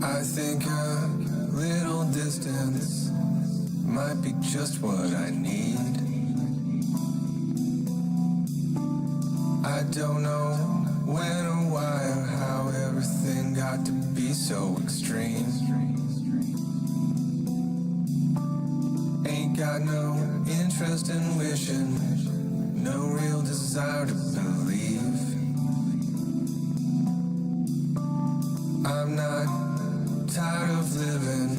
I think a little distance might be just what I need. I don't know when or why or how everything got to be so extreme. Ain't got no interest in wishing, no real desire to believe. I'm not tired of living,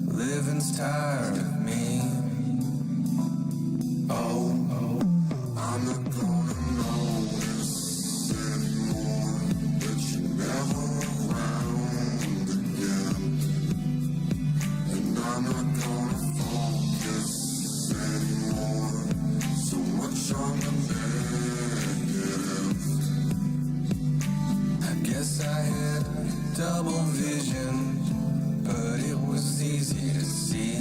living's tired of me. Oh, I'm not gonna notice anymore that you're never around again. And I'm not gonna focus anymore so much on the negative. I guess I had double vision, but it was easy to see.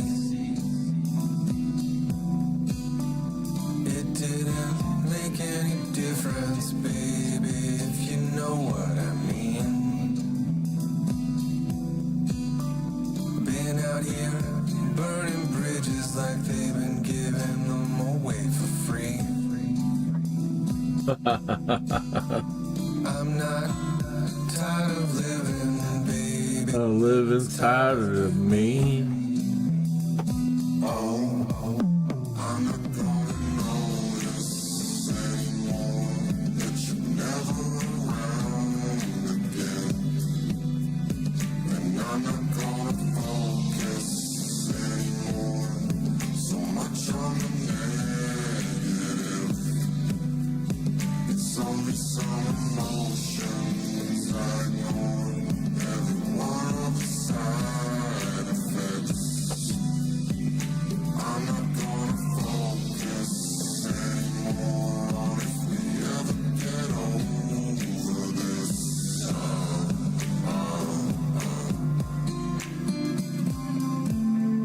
It didn't make any difference, baby, if you know what I mean. Been out here burning bridges like they've been giving them away for free. I'm not tired of living, baby. Living's tired of me. Oh, I'm not gonna notice anymore that you're never around again. And I'm not gonna focus anymore so much on the negative. It's only some emotions I ignore, every one of the side effects. I'm not gonna focus anymore on if we ever get over this. I'm not gonna notice anymore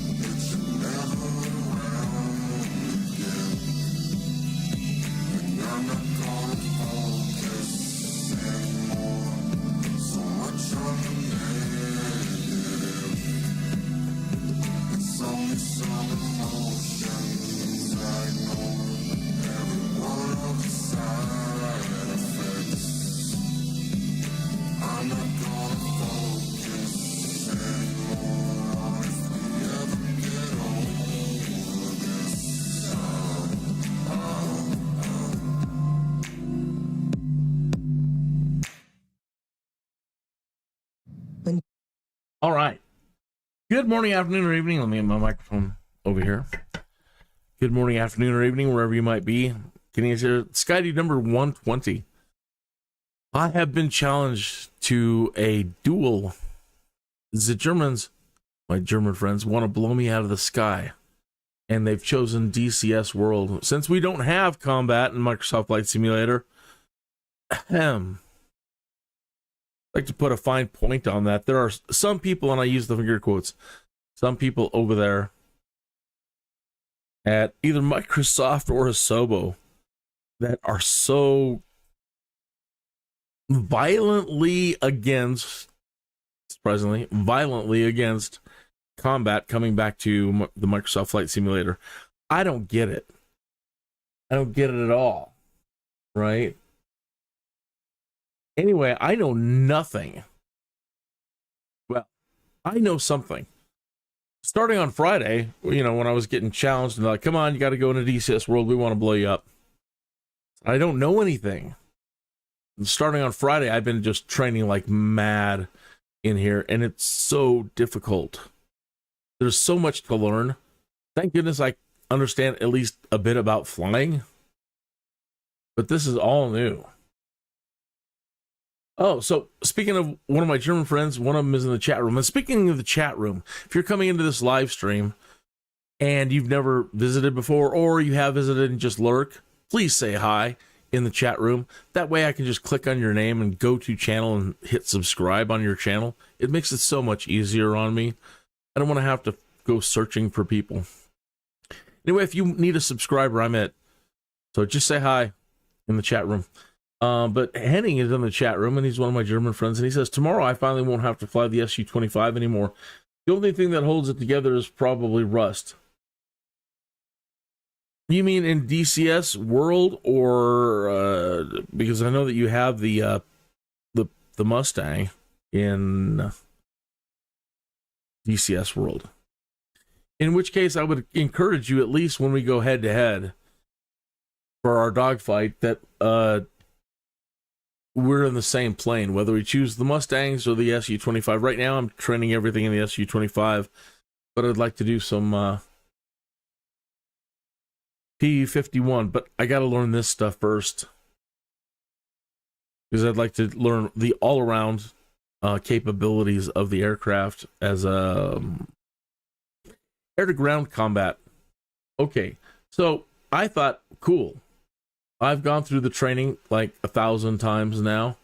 that you're never around again. And I'm not gonna focus anymore so much on the negative. It's only some emotions I ignore, every one of the side effects. I'm not gonna focus anymore on if we ever get over this. All right. Good morning, afternoon, or evening. Let me get my microphone over here. Good morning, afternoon, or evening, wherever you might be. Kinneas here, Skydude number 120. I have been challenged to a duel. The Germans, my German friends, want to blow me out of the sky. And they've chosen DCS World. Since we don't have combat in Microsoft Flight Simulator, I'd like to put a fine point on that. There are some people, and I use the finger quotes, some people over there at either Microsoft or Asobo that are so violently against, surprisingly, violently against combat coming back to the Microsoft Flight Simulator. I don't get it. I don't get it at all. Right? Anyway, I know nothing. Well, I know something. Starting on Friday, you know, when I was getting challenged and like, come on, you got to go into DCS World. We want to blow you up. I don't know anything. And starting on Friday, I've been just training like mad in here, and it's so difficult. There's so much to learn. Thank goodness I understand at least a bit about flying. But this is all new. Oh, so speaking of one of my German friends, one of them is in the chat room. And speaking of the chat room, if you're coming into this live stream and you've never visited before, or you have visited and just lurk, please say hi in the chat room. That way I can just click on your name and go to channel and hit subscribe on your channel. It makes it so much easier on me. I don't want to have to go searching for people. Anyway, if you need a subscriber, I'm it. So just say hi in the chat room. But Henning is in the chat room, and he's one of my German friends, and he says, tomorrow I finally won't have to fly the Su-25 anymore. The only thing that holds it together is probably rust. You mean in DCS World, or because I know that you have the Mustang in DCS World. In which case, I would encourage you, at least when we go head to head for our dogfight, that we're in the same plane, whether we choose the Mustangs or the Su-25. Right now, I'm training everything in the Su-25, but I'd like to do some P-51, but I got to learn this stuff first, because I'd like to learn the all-around capabilities of the aircraft as a air-to-ground combat. Okay, so I thought, cool. I've gone through the training like 1,000 times now,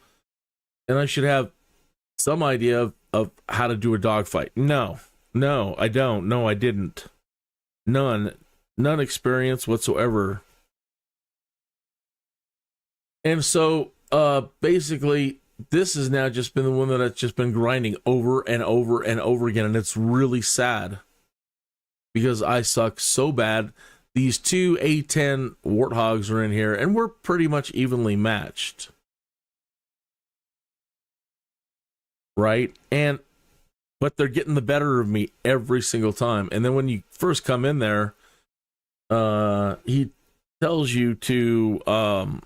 and I should have some idea of how to do a dogfight. No, I don't. No, I didn't. None experience whatsoever. And so, basically, this has now just been the one that I've just been grinding over and over and over again, and it's really sad because I suck so bad. These two A-10 Warthogs are in here, and we're pretty much evenly matched. Right? But they're getting the better of me every single time. And then when you first come in there, he tells you to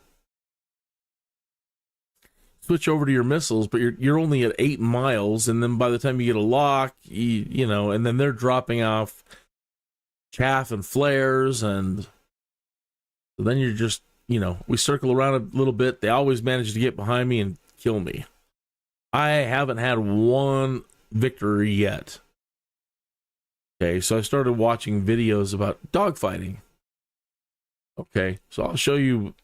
switch over to your missiles, but you're only at 8 miles, and then by the time you get a lock, you know, and then they're dropping off chaff and flares, and then you're just, you know, we circle around a little bit. They always manage to get behind me and kill me. I haven't had one victory yet. Okay, so I started watching videos about dogfighting. Okay, so I'll show you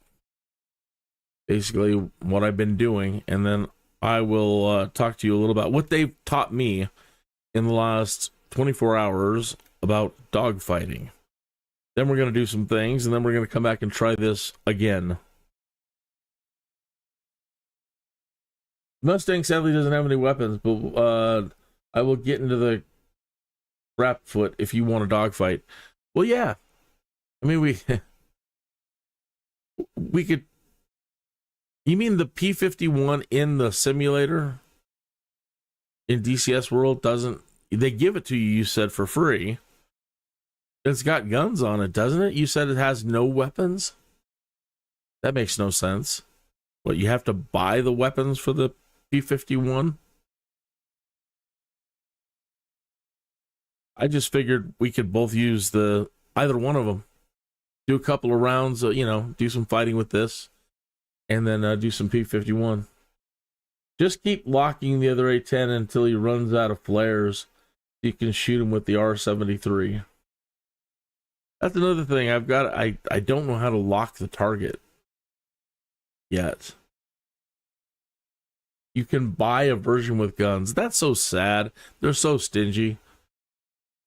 basically what I've been doing, and then I will talk to you a little about what they've taught me in the last 24 hours about dogfighting. Then we're going to do some things, and then we're going to come back and try this again. Mustang sadly doesn't have any weapons, but I will get into the wrap foot if you want a dogfight. Well, yeah. I mean, we could. You mean the P-51 in the simulator in DCS World doesn't? They give it to you, you said, for free. It's got guns on it, doesn't it? You said it has no weapons? That makes no sense. What, you have to buy the weapons for the P-51? I just figured we could both use either one of them. Do a couple of rounds, you know, do some fighting with this, and then do some P-51. Just keep locking the other A-10 until he runs out of flares. You can shoot him with the R-73. That's another thing. I don't know how to lock the target yet. You can buy a version with guns. That's so sad. They're so stingy.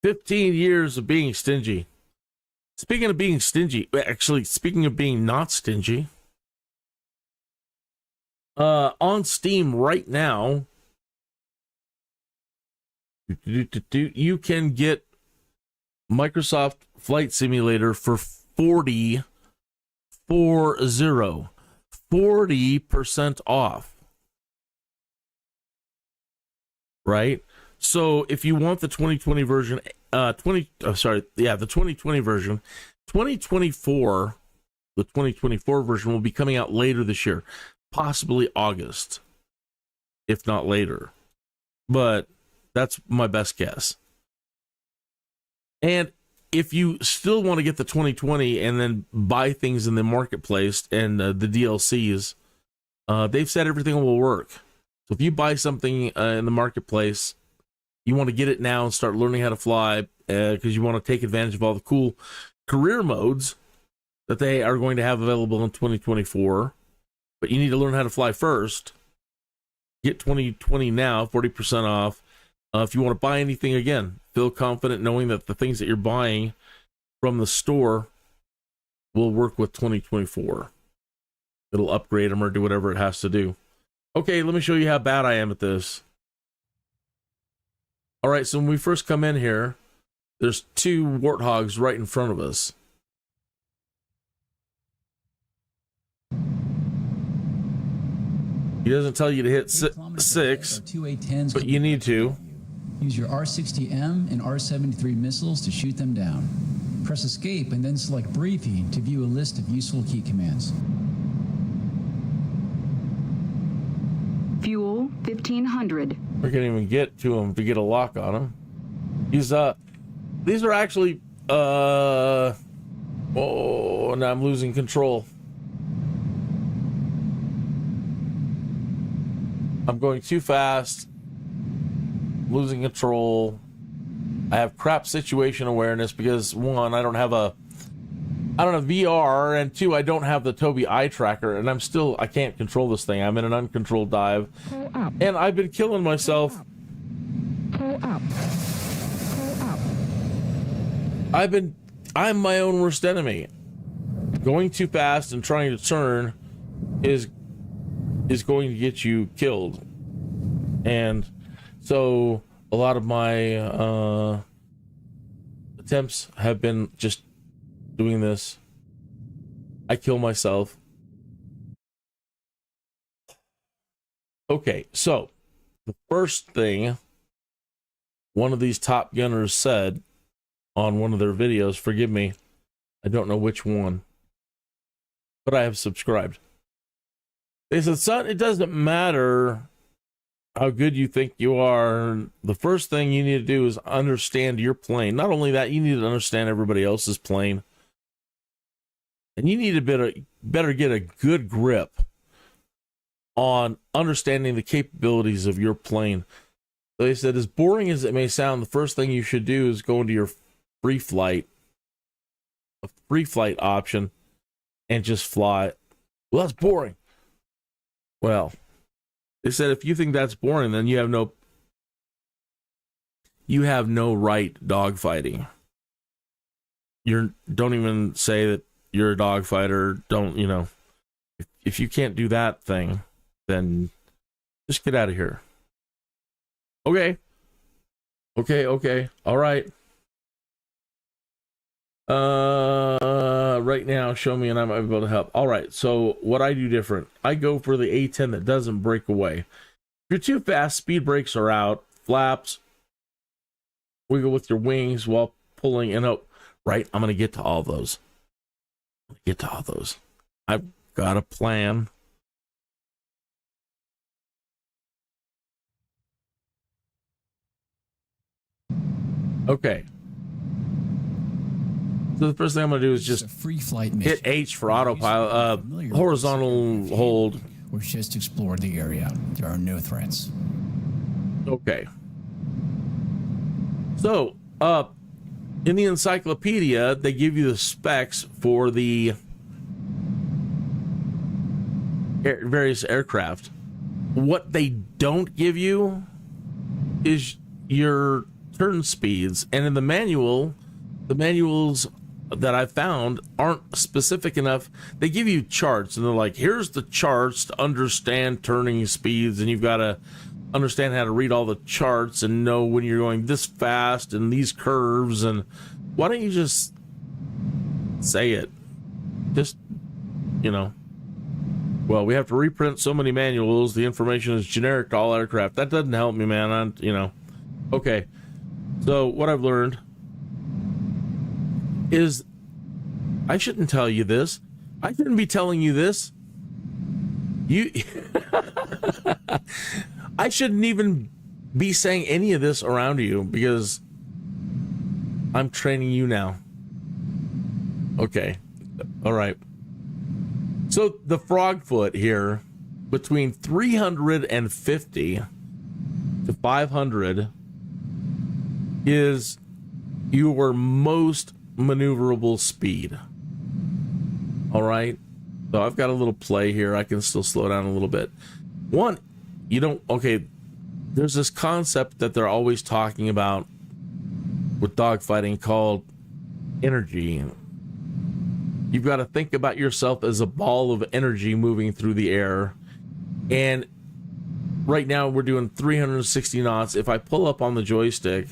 15 years of being stingy. Speaking of being stingy, actually, speaking of being not stingy, on Steam right now, you can get Microsoft Flight Simulator for 40% off. Right? So if you want the 2020 version, the 2020 version, 2024, the 2024 version will be coming out later this year, possibly August, if not later. But that's my best guess. And if you still want to get the 2020 and then buy things in the marketplace and the DLCs, they've said everything will work. So if you buy something in the marketplace, you want to get it now and start learning how to fly because you want to take advantage of all the cool career modes. that they are going to have available in 2024, but you need to learn how to fly first. Get 2020 now, 40% off. If you want to buy anything, again, feel confident knowing that the things that you're buying from the store will work with 2024. It'll upgrade them or do whatever it has to do. Okay, let me show you how bad I am at this. All right, so when we first come in here, there's 2 warthogs right in front of us. He doesn't tell you to hit 6, but you need to. Use your R-60M and R-73 missiles to shoot them down. Press escape and then select briefing to view a list of useful key commands. Fuel 1500. We can't even get to him to get a lock on him. These are actually oh, now I'm losing control. I'm going too fast. Losing control. I have crap situation awareness because 1, I don't have VR, and 2, I don't have the Tobii eye tracker, and I can't control this thing. I'm in an uncontrolled dive, and I've been killing myself. I'm my own worst enemy. Going too fast and trying to turn is going to get you killed. And so a lot of my attempts have been just doing this. I kill myself. Okay, so the first thing one of these Top Gunners said on one of their videos, forgive me, I don't know which one, but I have subscribed. They said, son, it doesn't matter how good you think you are. The first thing you need to do is understand your plane. Not only that, you need to understand everybody else's plane. And you need to better get a good grip on understanding the capabilities of your plane. So they said, as boring as it may sound, the first thing you should do is go into your free flight option and just fly. Well, that's boring. Well, they said if you think that's boring, then you have no right dogfighting. Don't even say that you're a dogfighter. Don't, if you can't do that thing, then just get out of here. Okay. All right. Right now, show me and I might be able to help. All right, so what I do different, I go for the A10 that doesn't break away. If you're too fast, speed brakes are out, flaps, wiggle with your wings while pulling, and right, I'm going to get to all those. I've got a plan. Okay. So the first thing I'm going to do is just free flight hit H for autopilot, horizontal hold. Or just explore the area. There are no threats. Okay. So, in the encyclopedia, they give you the specs for the various aircraft. What they don't give you is your turn speeds. And in the manuals that I found aren't specific enough. They give you charts and they're like, here's the charts to understand turning speeds, and you've got to understand how to read all the charts and know when you're going this fast and these curves. And why don't you just say it? Just, well, we have to reprint so many manuals. The information is generic to all aircraft. That doesn't help me, man. Okay. So what I've learned is I shouldn't tell you this. I shouldn't be telling you this. I shouldn't even be saying any of this around you because I'm training you now. Okay. All right. So the frog foot here, between 350 to 500 is your most maneuverable speed. All right. So I've got a little play here. I can still slow down a little bit. One, you don't, okay, there's this concept that they're always talking about with dogfighting called energy. You've got to think about yourself as a ball of energy moving through the air. And right now we're doing 360 knots. If I pull up on the joystick,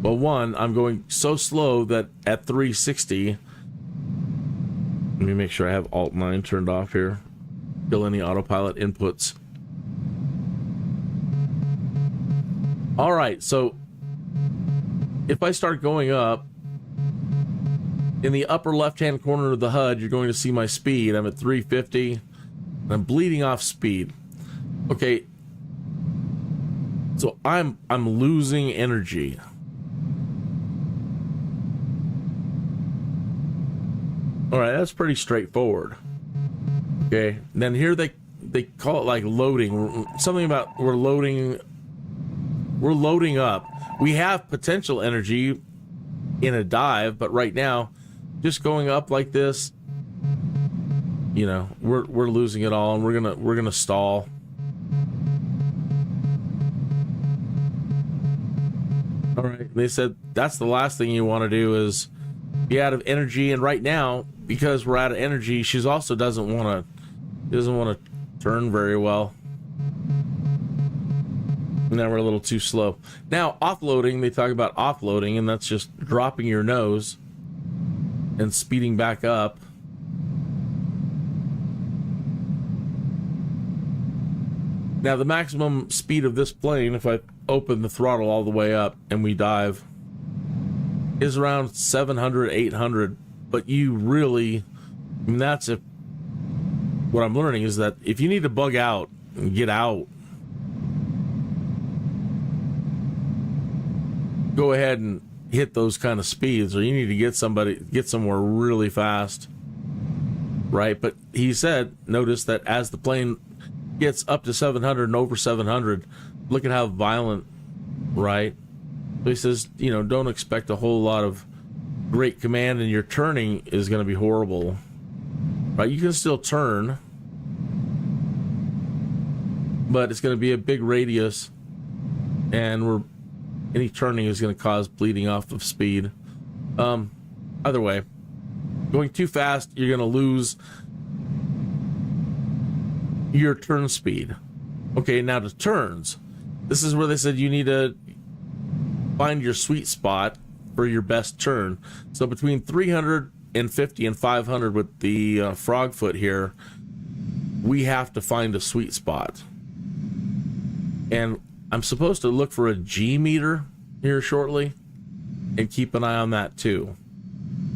well, one, I'm going so slow that at 360, let me make sure I have Alt 9 turned off here. Kill any autopilot inputs. All right, so if I start going up, in the upper left-hand corner of the HUD, you're going to see my speed. I'm at 350, and I'm bleeding off speed. Okay, so I'm losing energy. All right, that's pretty straightforward. Okay, and then here they call it like loading. Something about we're loading up. We have potential energy in a dive, but right now, just going up like this, you know, we're losing it all, and we're gonna stall. All right, they said that's the last thing you want to do is be out of energy, and right now, because we're out of energy, she also doesn't want to turn very well. Now we're a little too slow. Now offloading, they talk about offloading, and that's just dropping your nose and speeding back up. Now the maximum speed of this plane, if I open the throttle all the way up and we dive, is around 700, 800. But you really, I mean, that's if, what I'm learning is that if you need to bug out and get out, go ahead and hit those kind of speeds, or you need to get somewhere really fast, right? But he said, notice that as the plane gets up to 700 and over 700, look at how violent, right? So he says, you know, don't expect a whole lot of great command, and your turning is going to be horrible, right? You can still turn, but it's going to be a big radius, and any turning is going to cause bleeding off of speed. Either way, going too fast, you're going to lose your turn speed. Okay, now to turns. This is where they said you need to find your sweet spot for your best turn. So between 350 and 500 with the frog foot here, we have to find a sweet spot. And I'm supposed to look for a G meter here shortly and keep an eye on that too.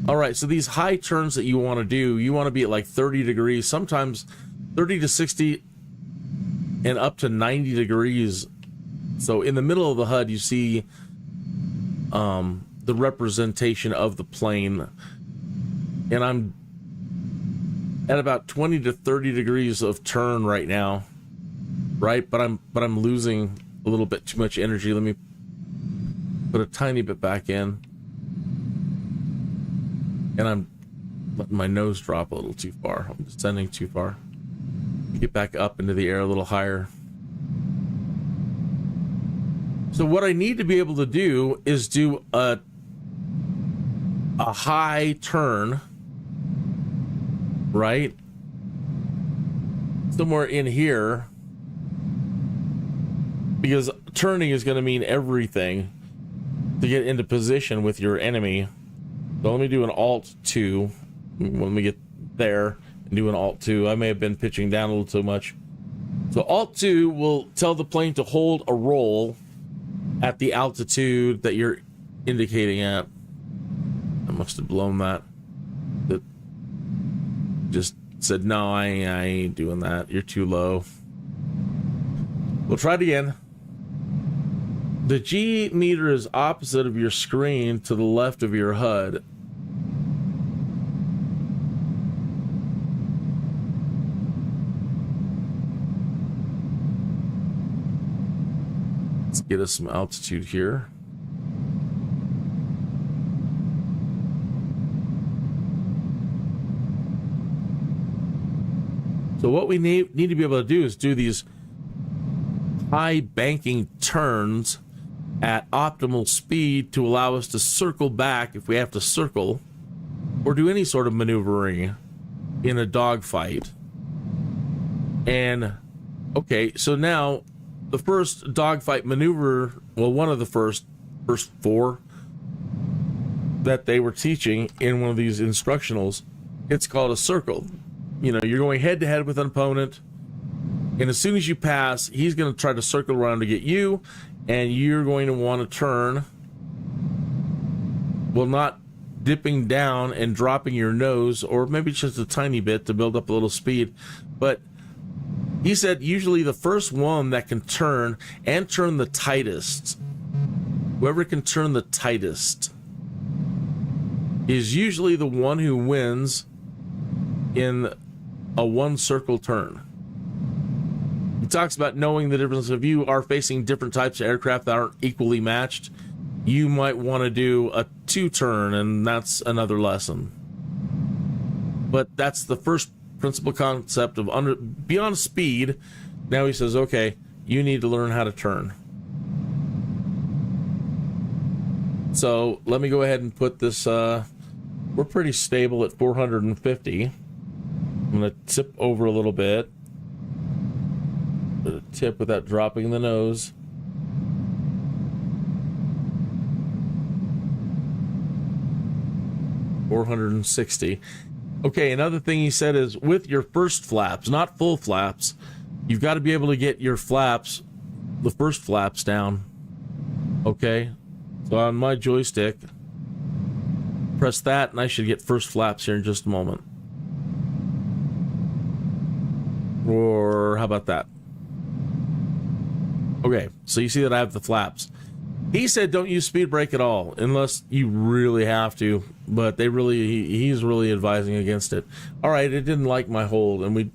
All right, so these high turns that you want to do, you want to be at like 30 degrees, sometimes 30 to 60 and up to 90 degrees. So in the middle of the HUD, you see the representation of the plane, and I'm at about 20 to 30 degrees of turn right now, right? But I'm losing a little bit too much energy. Let me put a tiny bit back in, and I'm letting my nose drop a little too far. I'm descending too far. Get back up into the air a little higher. So what I need to be able to do is do a high turn, right? Somewhere in here, because turning is going to mean everything to get into position with your enemy. So let me do an Alt 2 when we get there, and do an Alt 2. I may have been pitching down a little too much. So Alt 2 will tell the plane to hold a roll at the altitude that you're indicating at. I must have blown that. That just said, no, I ain't doing that. You're too low. We'll try it again. The G meter is opposite of your screen to the left of your HUD. Let's get us some altitude here. So what we need to be able to do is do these high banking turns at optimal speed to allow us to circle back if we have to circle, or do any sort of maneuvering in a dogfight. And okay, so now the first dogfight maneuver, well, one of the first four that they were teaching in one of these instructionals, it's called a circle. You know, you're going head to head with an opponent, and as soon as you pass, he's going to try to circle around to get you, and you're going to want to turn, well, not dipping down and dropping your nose, or maybe just a tiny bit to build up a little speed. But he said usually the first one that can turn and turn the tightest, whoever can turn the tightest, is usually the one who wins in a one circle turn. He talks about knowing the difference. If you are facing different types of aircraft that aren't equally matched, you might want to do a two turn, and that's another lesson. But that's the first principal concept of beyond speed. Now he says, okay, you need to learn how to turn. So let me go ahead and put this, we're pretty stable at 450. I'm going to tip over a little bit. Tip without dropping the nose. $460. Okay, another thing he said is with your first flaps, not full flaps, you've got to be able to get your flaps, the first flaps down. Okay, so on my joystick, press that and I should get first flaps here in just a moment. Or how about that? Okay, so you see that I have the flaps. He said don't use speed brake at all unless you really have to, but he's really advising against it. All right, it didn't like my hold, and we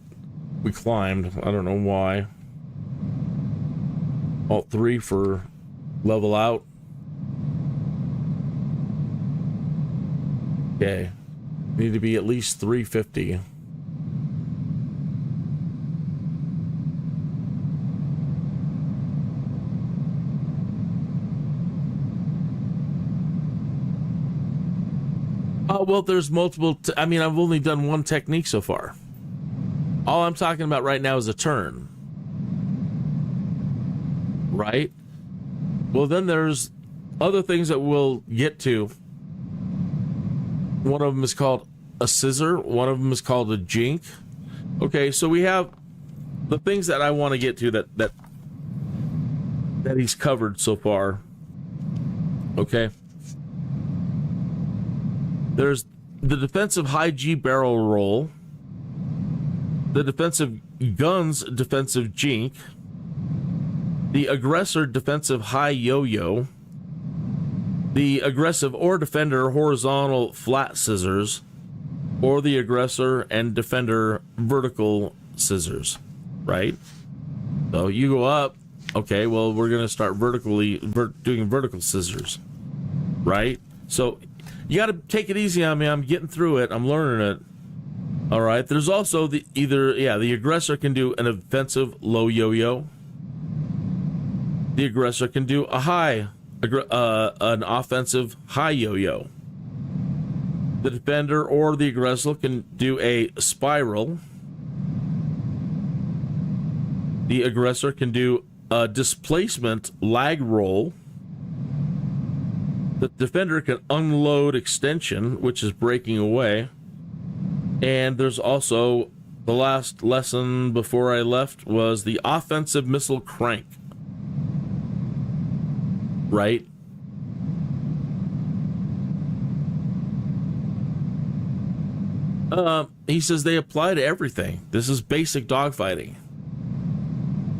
climbed. I don't know why. Alt 3 for level out. Okay, need to be at least 350. Well, there's multiple. I mean, I've only done one technique so far. All I'm talking about right now is a turn. Right? Well, then there's other things that we'll get to. One of them is called a scissor. One of them is called a jink. Okay, so we have the things that I want to get to that he's covered so far. Okay. There's the defensive high G barrel roll, the defensive guns defensive jink, the aggressor defensive high yo-yo, the aggressive or defender horizontal flat scissors, or the aggressor and defender vertical scissors, right? So you go up, okay, well, we're going to start doing vertical scissors, right? So you got to take it easy on me. I'm getting through it. I'm learning it. All right. There's also the aggressor can do an offensive low yo-yo. The aggressor can do an offensive high yo-yo. The defender or the aggressor can do a spiral. The aggressor can do a displacement lag roll. The defender can unload extension, which is breaking away. And there's also the last lesson before I left was the offensive missile crank. Right? He says they apply to everything. This is basic dogfighting.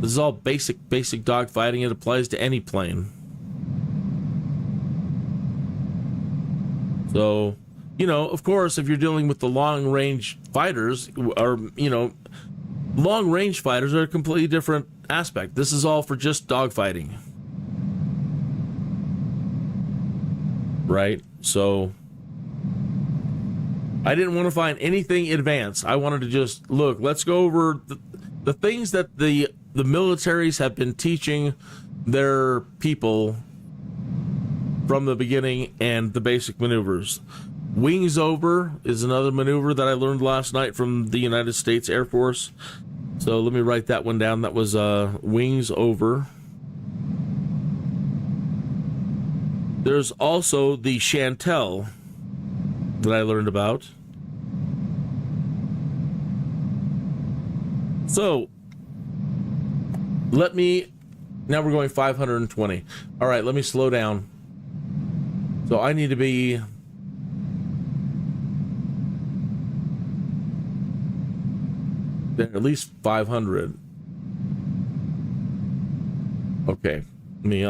This is all basic dogfighting. It applies to any plane. So, of course, if you're dealing with the long-range fighters, or, long-range fighters are a completely different aspect. This is all for just dogfighting. Right? So, I didn't want to find anything advanced. I wanted to just look. Let's go over the things that the militaries have been teaching their people from the beginning and the basic maneuvers. Wings over is another maneuver that I learned last night from the United States Air Force. So let me write that one down. That was wings over. There's also the chantel that I learned about. So now we're going 520. All right, let me slow down. So I need to be at least 500. Okay, let me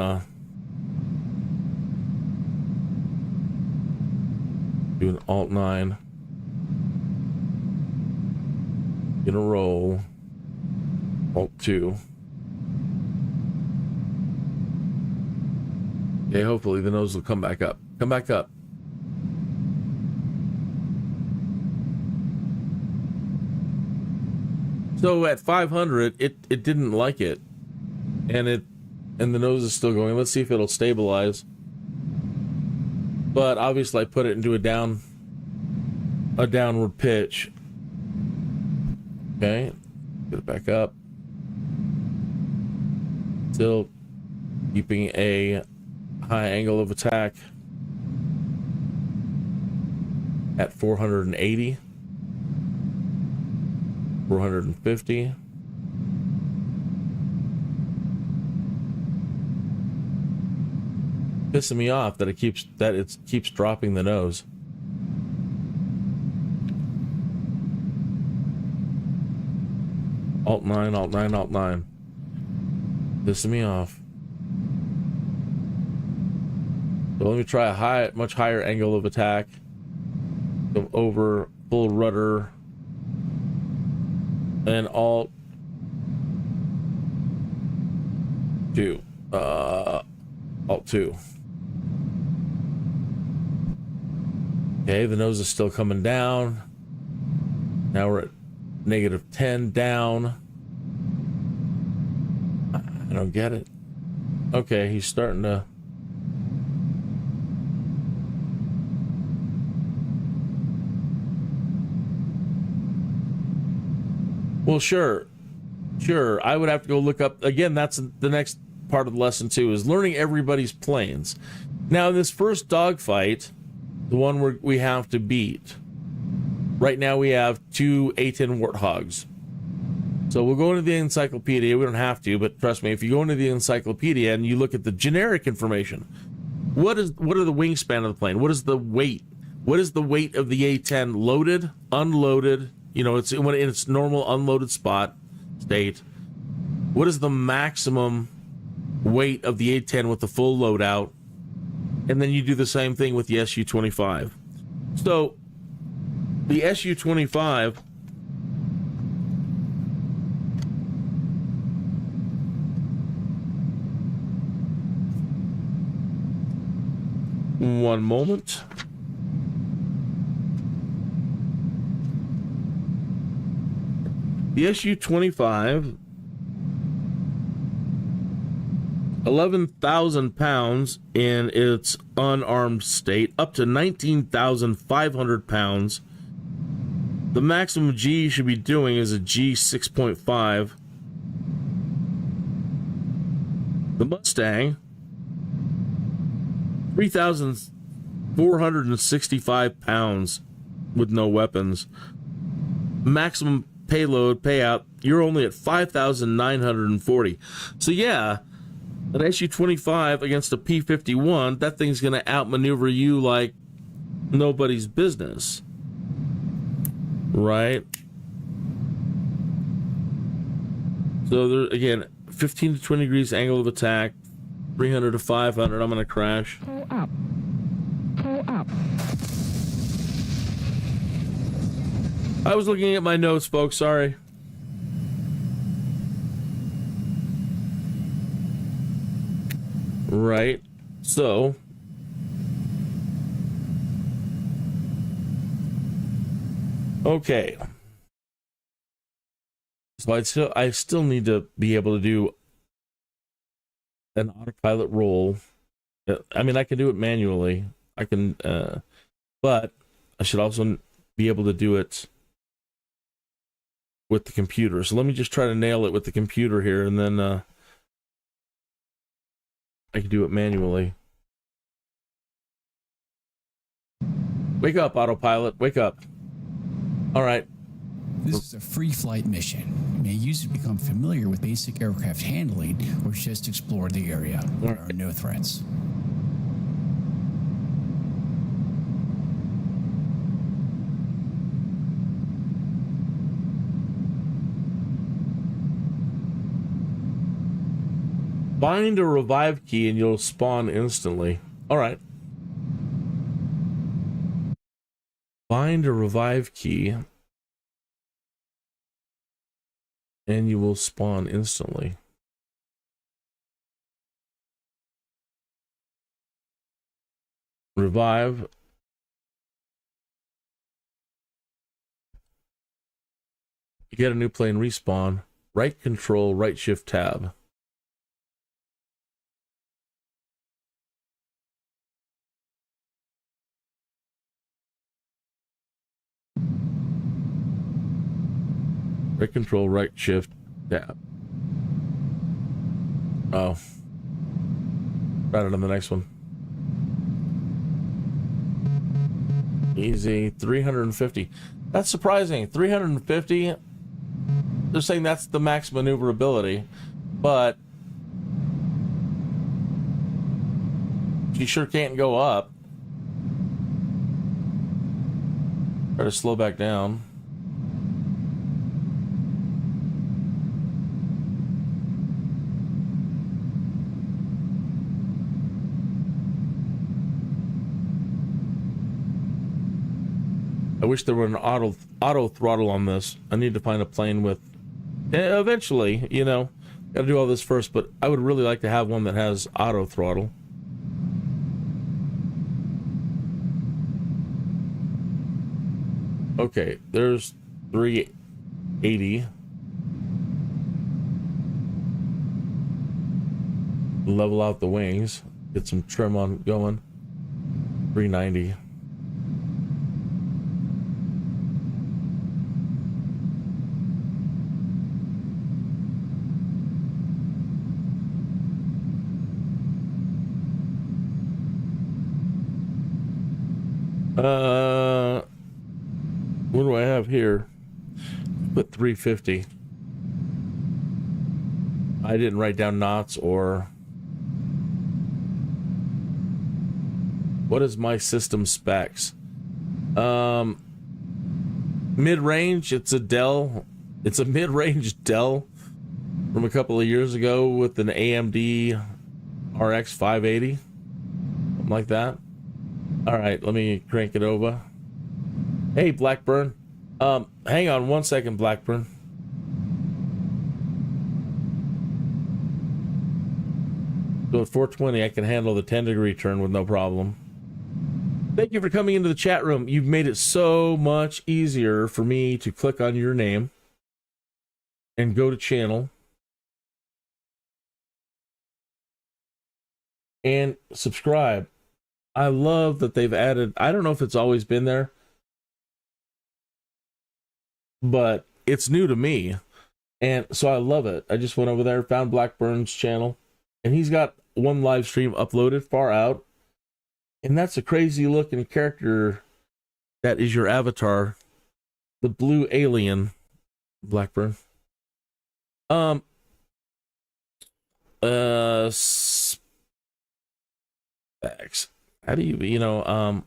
do an Alt-9 in a row. Alt-2. Okay, hopefully the nose will come back up. Come back up. So at 500, it didn't like it, and the nose is still going. Let's see if it'll stabilize. But obviously, I put it into a downward pitch. Okay, get it back up. Still keeping a high angle of attack at 480. 450. Pissing me off that it keeps dropping the nose. Alt-9, Alt-9, Alt-9. Pissing me off. So let me try a much higher angle of attack. Go over full rudder. And Alt-2. Alt-2. Okay, the nose is still coming down. Now we're at -10 down. I don't get it. Okay, he's starting to... Well, sure. I would have to go look up again. That's the next part of the lesson too, is learning everybody's planes. Now, in this first dogfight, the one we have to beat, right now we have 2 A-10 Warthogs. So we'll go into the encyclopedia. We don't have to, but trust me, if you go into the encyclopedia and you look at the generic information, what are the wingspan of the plane? What is the weight? What is the weight of the A-10 loaded, unloaded? You know, it's when in its normal unloaded state. What is the maximum weight of the A-10 with the full loadout? And then you do the same thing with the Su-25. So the Su-25 one moment. The Su-25, 11,000 pounds in its unarmed state, up to 19,500 pounds. The maximum G you should be doing is a G 6.5. The Mustang, 3,465 pounds with no weapons. Maximum payload payout, you're only at 5,940. So yeah, an Su-25 against a P-51, that thing's going to outmaneuver you like nobody's business, right? So there again, 15 to 20 degrees angle of attack, 300 to 500. I'm going to crash. Pull up. Pull up. I was looking at my notes, folks. Sorry. Right. So Okay. So I still need to be able to do an autopilot roll. I mean, I can do it manually. I can, but I should also be able to do it with the computer. So let me just try to nail it with the computer here, and then I can do it manually. Wake up, autopilot. Wake up. All right. This is a free flight mission. You may use it to become familiar with basic aircraft handling or just explore the area. There are no threats. Bind a revive key and you'll spawn instantly. All right. Bind a revive key and you will spawn instantly. Revive. You get a new plane respawn. Right control, right shift tab. Right control, right shift tab. Oh. Try it on the next one. Easy. 350. That's surprising. 350. They're saying that's the max maneuverability, but you sure can't go up. Try to slow back down. I wish there were an auto throttle on this. I need to find a plane with, eventually, you know, gotta do all this first, but I would really like to have one that has auto throttle. Okay, there's 380. Level out the wings, get some trim on going. 390. What do I have here? Put 350. I didn't write down knots or what is my system specs? Mid-range, it's a Dell. It's a mid-range Dell from a couple of years ago with an AMD RX 580. Something like that. All right, let me crank it over. Hey, Blackburn. Hang on one second, Blackburn. So at 420, I can handle the 10-degree turn with no problem. Thank you for coming into the chat room. You've made it so much easier for me to click on your name and go to channel and subscribe. I love that they've added, I don't know if it's always been there, but it's new to me. And so I love it. I just went over there, found Blackburn's channel, and he's got one live stream uploaded far out. And that's a crazy looking character that is your avatar. The blue alien, Blackburn. Specs. How do you, how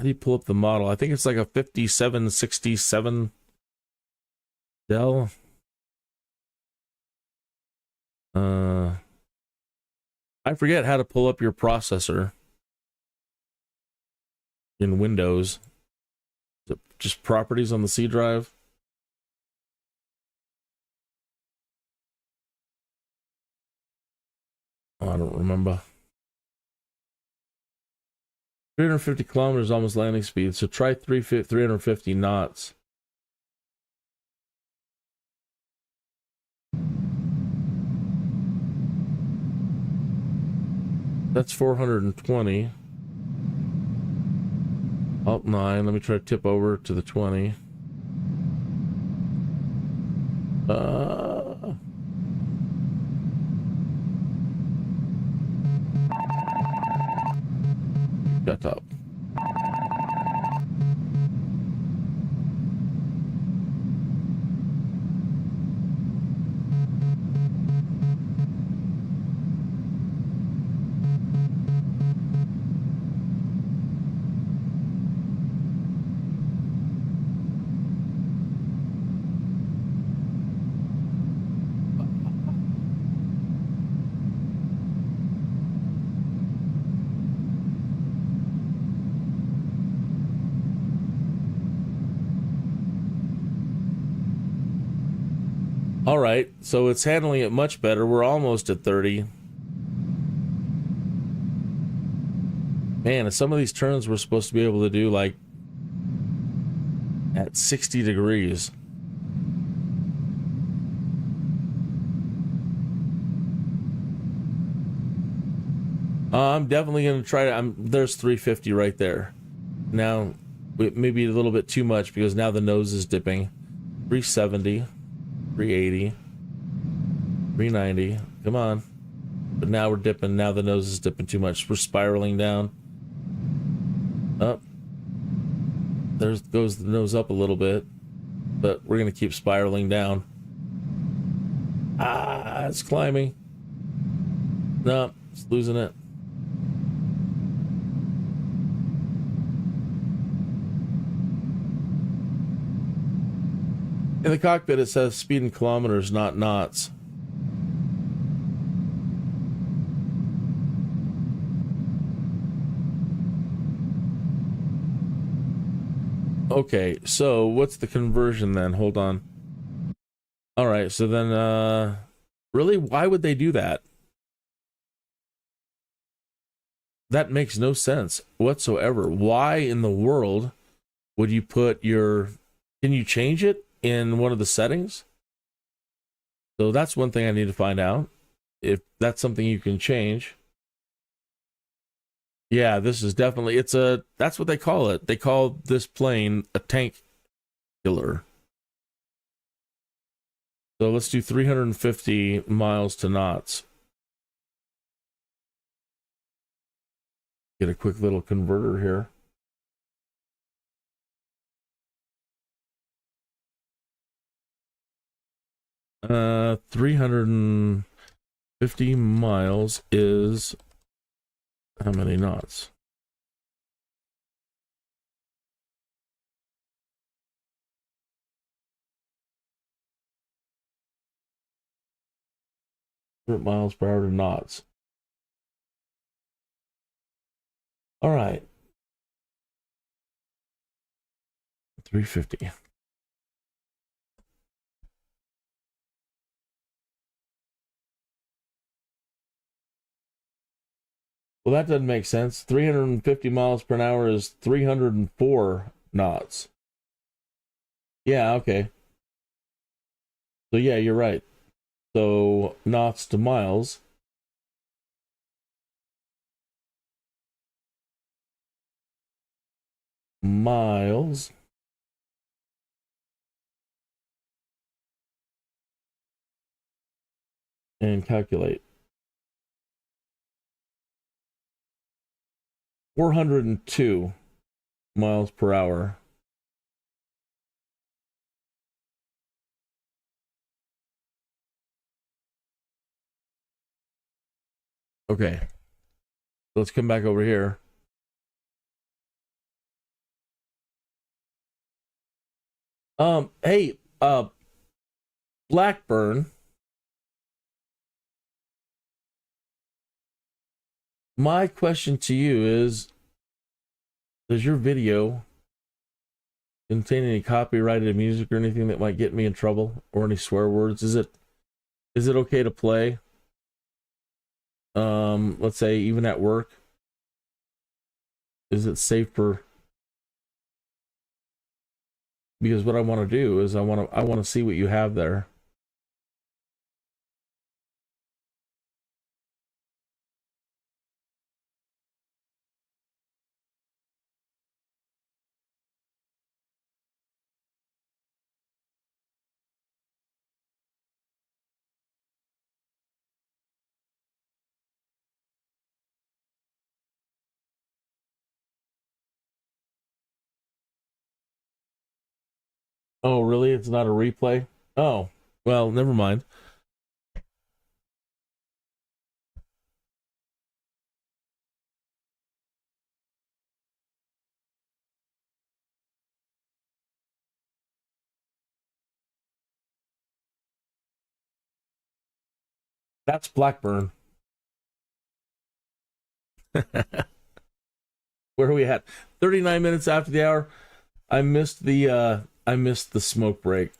do you pull up the model? I think it's like a 5767 Dell. I forget how to pull up your processor in Windows. Is it just properties on the C drive? Oh, I don't remember. 350 kilometers almost landing speed, so try 350 knots. That's 420. Alt 9. Let me try to tip over to the 20. Shut up. All right, so it's handling it much better. We're almost at 30. Man, some of these turns we're supposed to be able to do like at 60 degrees. I'm definitely going to try to... there's 350 right there. Now, maybe a little bit too much because now the nose is dipping. 370. 380, 390, come on. But now we're dipping, now the nose is dipping too much. We're spiraling down. Up. There goes the nose up a little bit. But we're going to keep spiraling down. Ah, it's climbing. No, it's losing it. In the cockpit, it says speed in kilometers, not knots. Okay, so what's the conversion then? Hold on. All right, so then, really, why would they do that? That makes no sense whatsoever. Why in the world would you put your... Can you change it in one of the settings? So that's one thing I need to find out, if that's something you can change. Yeah, this is definitely, that's what they call it. They call this plane a tank killer. So let's do 350 miles to knots. Get a quick little converter here. 350 miles is how many knots? Miles per hour to knots. All right. 350. Well, that doesn't make sense. 350 miles per hour is 304 knots. Yeah, okay. So yeah, you're right. So knots to miles. Miles. And calculate. 402 miles per hour. Okay. Let's come back over here. Hey, Blackburn. My question to you is, does your video contain any copyrighted music or anything that might get me in trouble, or any swear words? Is it okay to play? Let's say even at work. Is it safe for... Because what I want to do is I want to see what you have there. Oh, really? It's not a replay? Oh, well, never mind. That's Blackburn. Where are we at? 39 minutes after the hour. I missed the smoke break.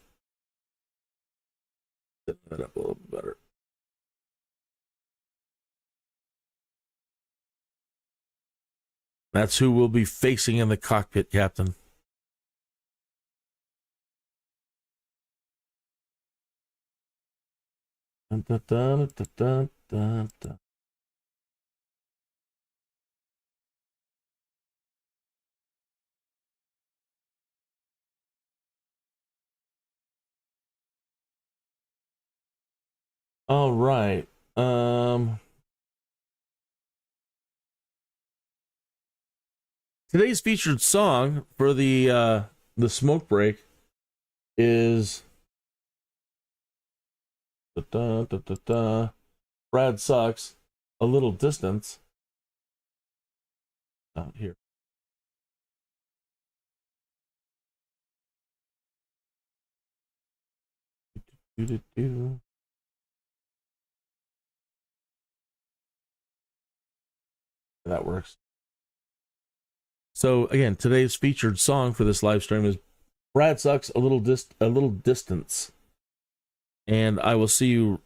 Set that up a little bit better. That's who we'll be facing in the cockpit, Captain. Dun, dun, dun, dun, dun, dun, dun. All right. Today's featured song for the smoke break is Brad Sucks, A Little Distance. Out here. That works. So again, today's featured song for this live stream is Brad Sucks, A Little Distance. And I will see you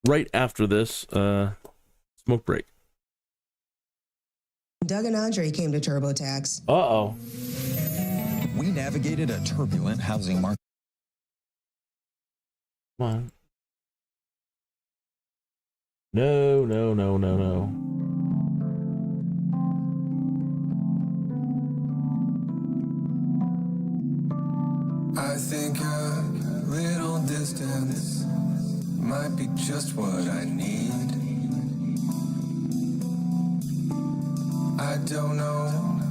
right after this smoke break. Doug and Andre came to TurboTax. Uh-oh. We navigated a turbulent housing market. Come on. No. I think a little distance might be just what I need. I don't know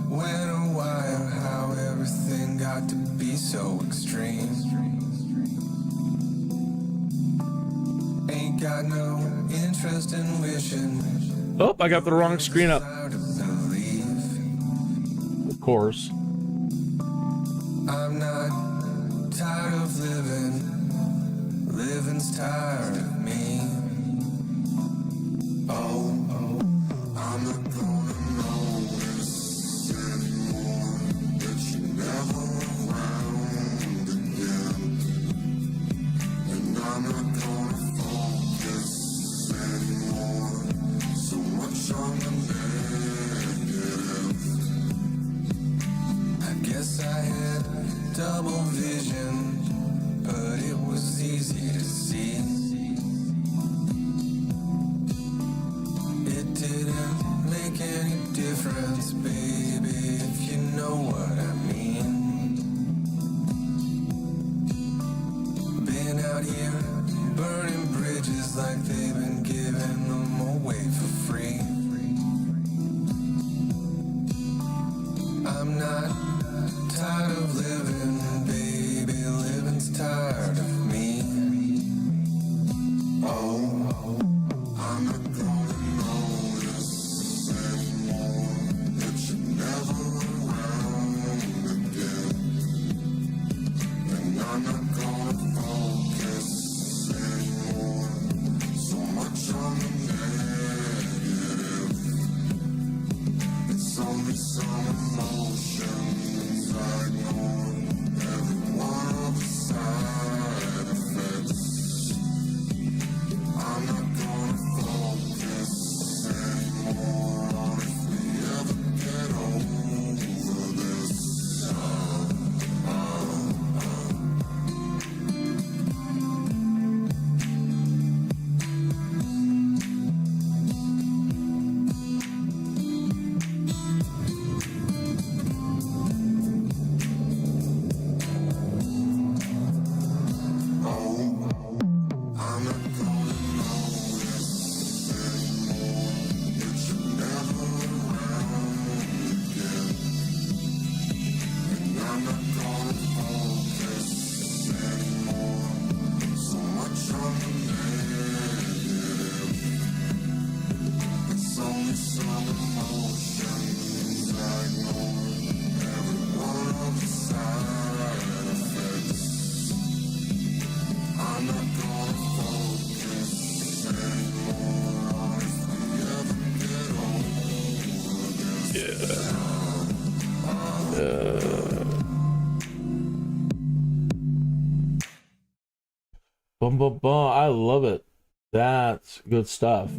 when or why or how everything got to be so extreme. Ain't got no interest in wishing. Oh, I got the wrong screen up. Hard to believe. Of course. I'm not tired of living. Living's tired of me. Oh, I'm not gonna notice anymore that you're never around again. And I'm not gonna focus anymore so much on the negative. I guess I had double vision, but it was easy to see. It didn't make any difference, baby, if you know what I mean. Been out here burning bridges like they've been giving them away for free. I'm not tired of living, baby, living's tired of me. Oh, I'm not gonna notice anymore that you're never around again. And I'm not gonna focus anymore so much on the negative. It's only some emotions I ignore. Bum, bum, bum. I love it. That's good stuff.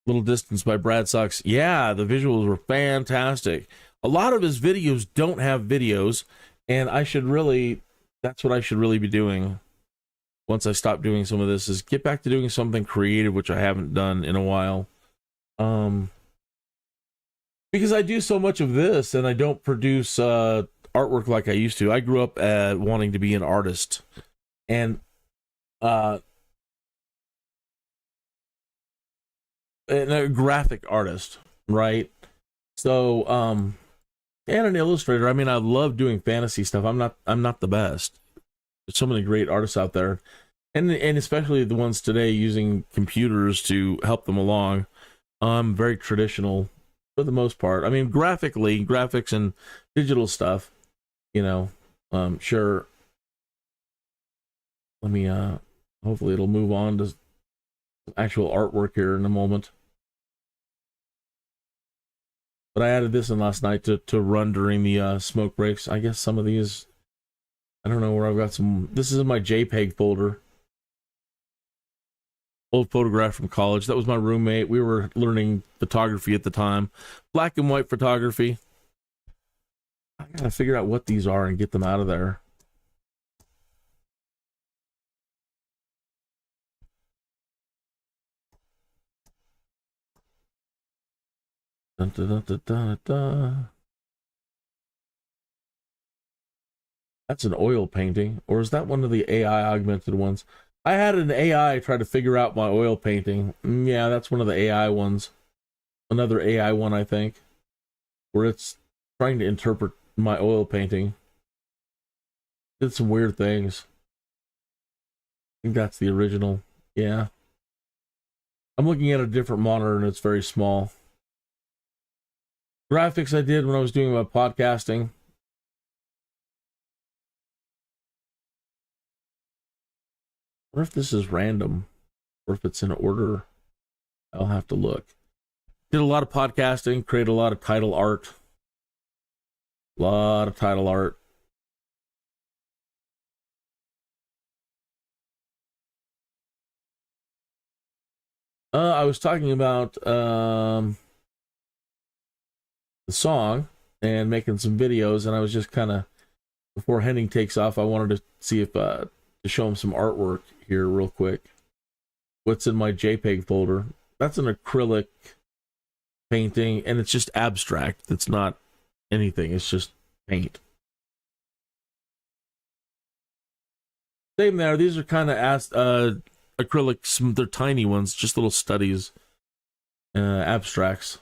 Little Distance by Brad Sucks. Yeah, the visuals were fantastic. A lot of his videos don't have videos, and that's what I should really be doing once I stop doing some of this, is get back to doing something creative, which I haven't done in a while. Because I do so much of this and I don't produce artwork like I used to. I grew up wanting to be an artist and a graphic artist, right? So and an illustrator. I mean, I love doing fantasy stuff. I'm not the best. There's so many great artists out there, and especially the ones today using computers to help them along. I'm very traditional for the most part. I mean, graphics and digital stuff, sure. Let me hopefully it'll move on to actual artwork here in a moment. But I added this in last night to run during the smoke breaks. I guess some of these, I don't know where I've got some. This is in my JPEG folder. Old photograph from college. That was my roommate. We were learning photography at the time. Black and white photography. I gotta figure out what these are and get them out of there. Dun, dun, dun, dun, dun, dun. That's an oil painting. Or is that one of the AI augmented ones? I had an AI try to figure out my oil painting. Yeah, that's one of the AI ones. Another AI one, I think, where it's trying to interpret my oil painting. Did some weird things. I think that's the original. Yeah. I'm looking at a different monitor and it's very small. Graphics I did when I was doing my podcasting. Or if this is random, or if it's in order, I'll have to look. Did a lot of podcasting, created a lot of title art. A lot of title art. I was talking about the song and making some videos, and I was just kind of, before Henning takes off, I wanted to see if to show him some artwork here real quick. What's in my JPEG folder? That's an acrylic painting, and it's just abstract. It's not anything. It's just paint. Same there. These are kind of acrylics. They're tiny ones, just little studies, abstracts.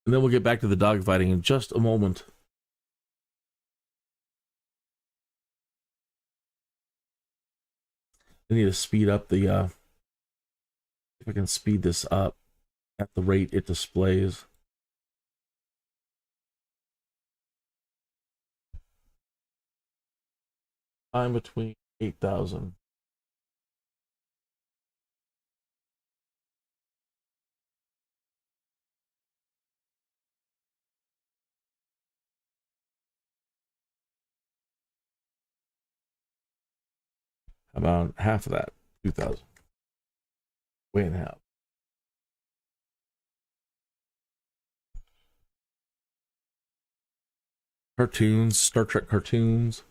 And then we'll get back to the dogfighting in just a moment. I need to speed up the, if I can speed this up at the rate it displays. Time between 8,000. About half of that, 2,000. Way and a half. Cartoons, Star Trek cartoons.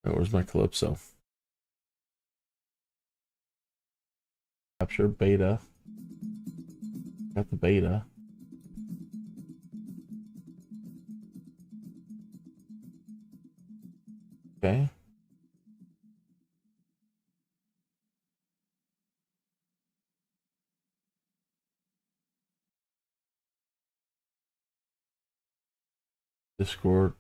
Oh, where's my Calypso? Capture beta. Got the beta. Okay. Discord.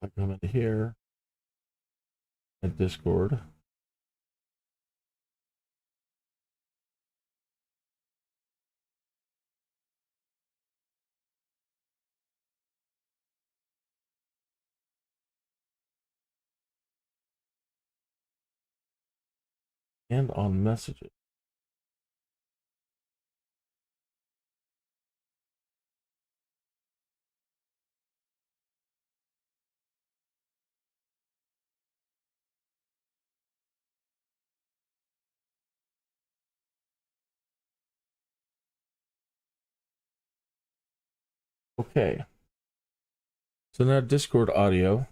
I come into here at Discord. And on messages. Okay. So now Discord audio.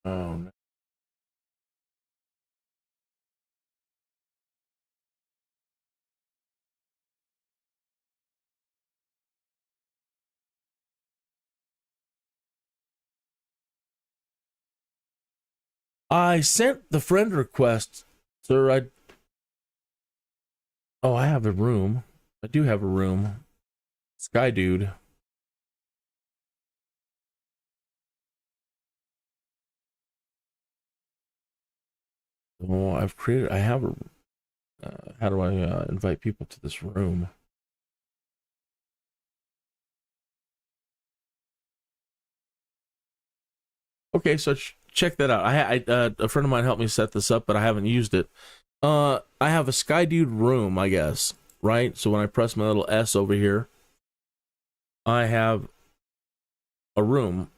Oh, no. I sent the friend request, sir. I have a room. I do have a room. Skydude. Oh, I have a, how do I invite people to this room? Okay, so check that out. A friend of mine helped me set this up, but I haven't used it. I have a Skydude room, I guess, right? So when I press my little S over here, I have a room.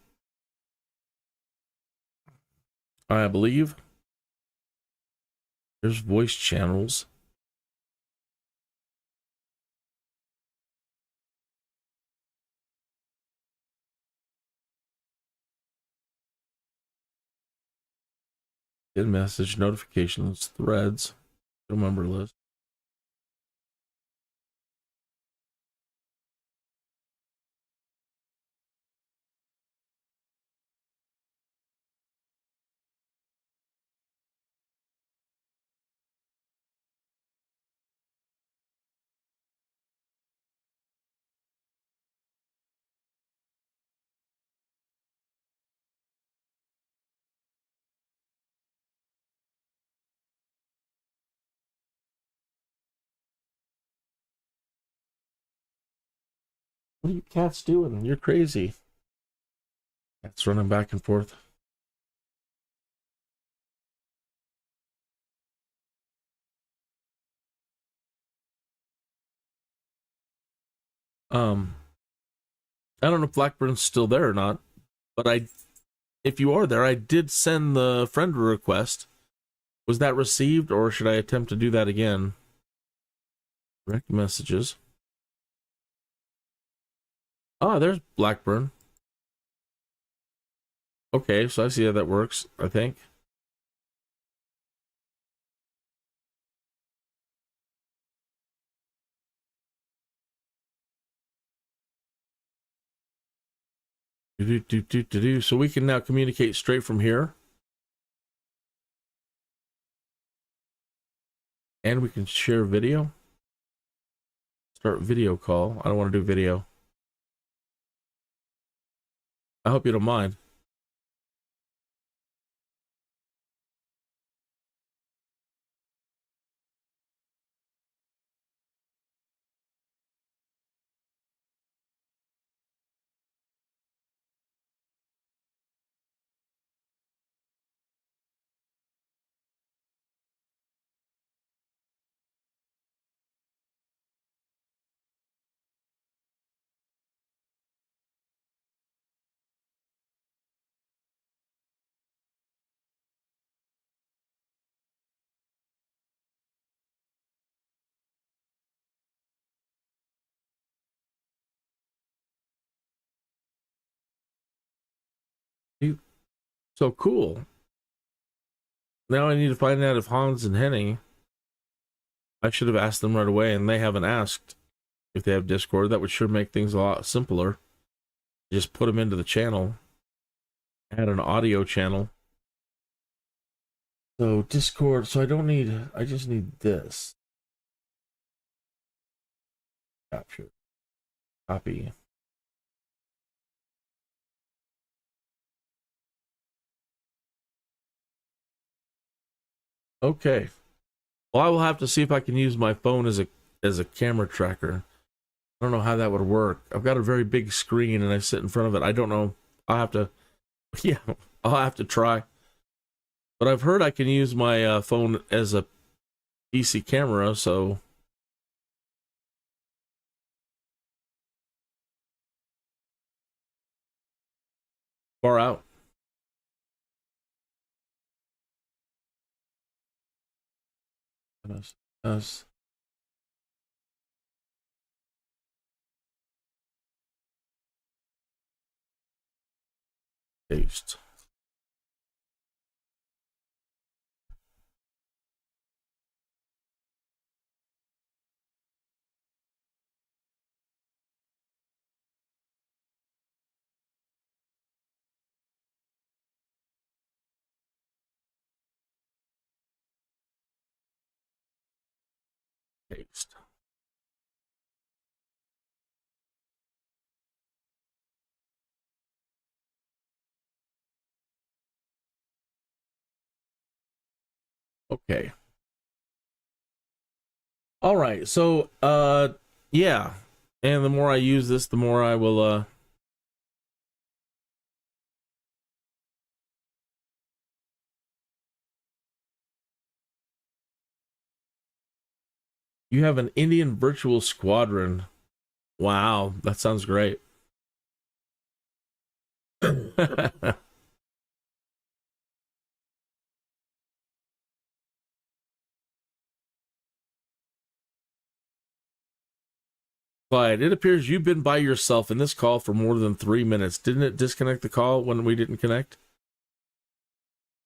I believe there's voice channels. Get message, notifications, threads, member list. What are you cats doing? You're crazy. Cats running back and forth. I don't know if Blackburn's still there or not, but if you are there, I did send the friend request. Was that received, or should I attempt to do that again? Direct messages. Ah, there's Blackburn. Okay, so I see how that works, I think. So we can now communicate straight from here. And we can share video. Start video call. I don't want to do video. I hope you don't mind. So cool. Now I need to find out if Hans and Henny, I should have asked them right away, and they haven't asked if they have Discord. That would sure make things a lot simpler. Just put them into the channel. Add an audio channel. So Discord, so I just need this. Capture. Copy. Okay. Well, I will have to see if I can use my phone as a camera tracker. I don't know how that would work. I've got a very big screen and I sit in front of it. I don't know. I'll have to, yeah, I'll have to try. But I've heard I can use my phone as a PC camera, so. Far out. Us. Paste. Paste. Okay. All right. So, yeah. And the more I use this, the more I will, you have an Indian virtual squadron. Wow. That sounds great. Clyde, it appears you've been by yourself in this call for more than 3 minutes. Didn't it disconnect the call when we didn't connect?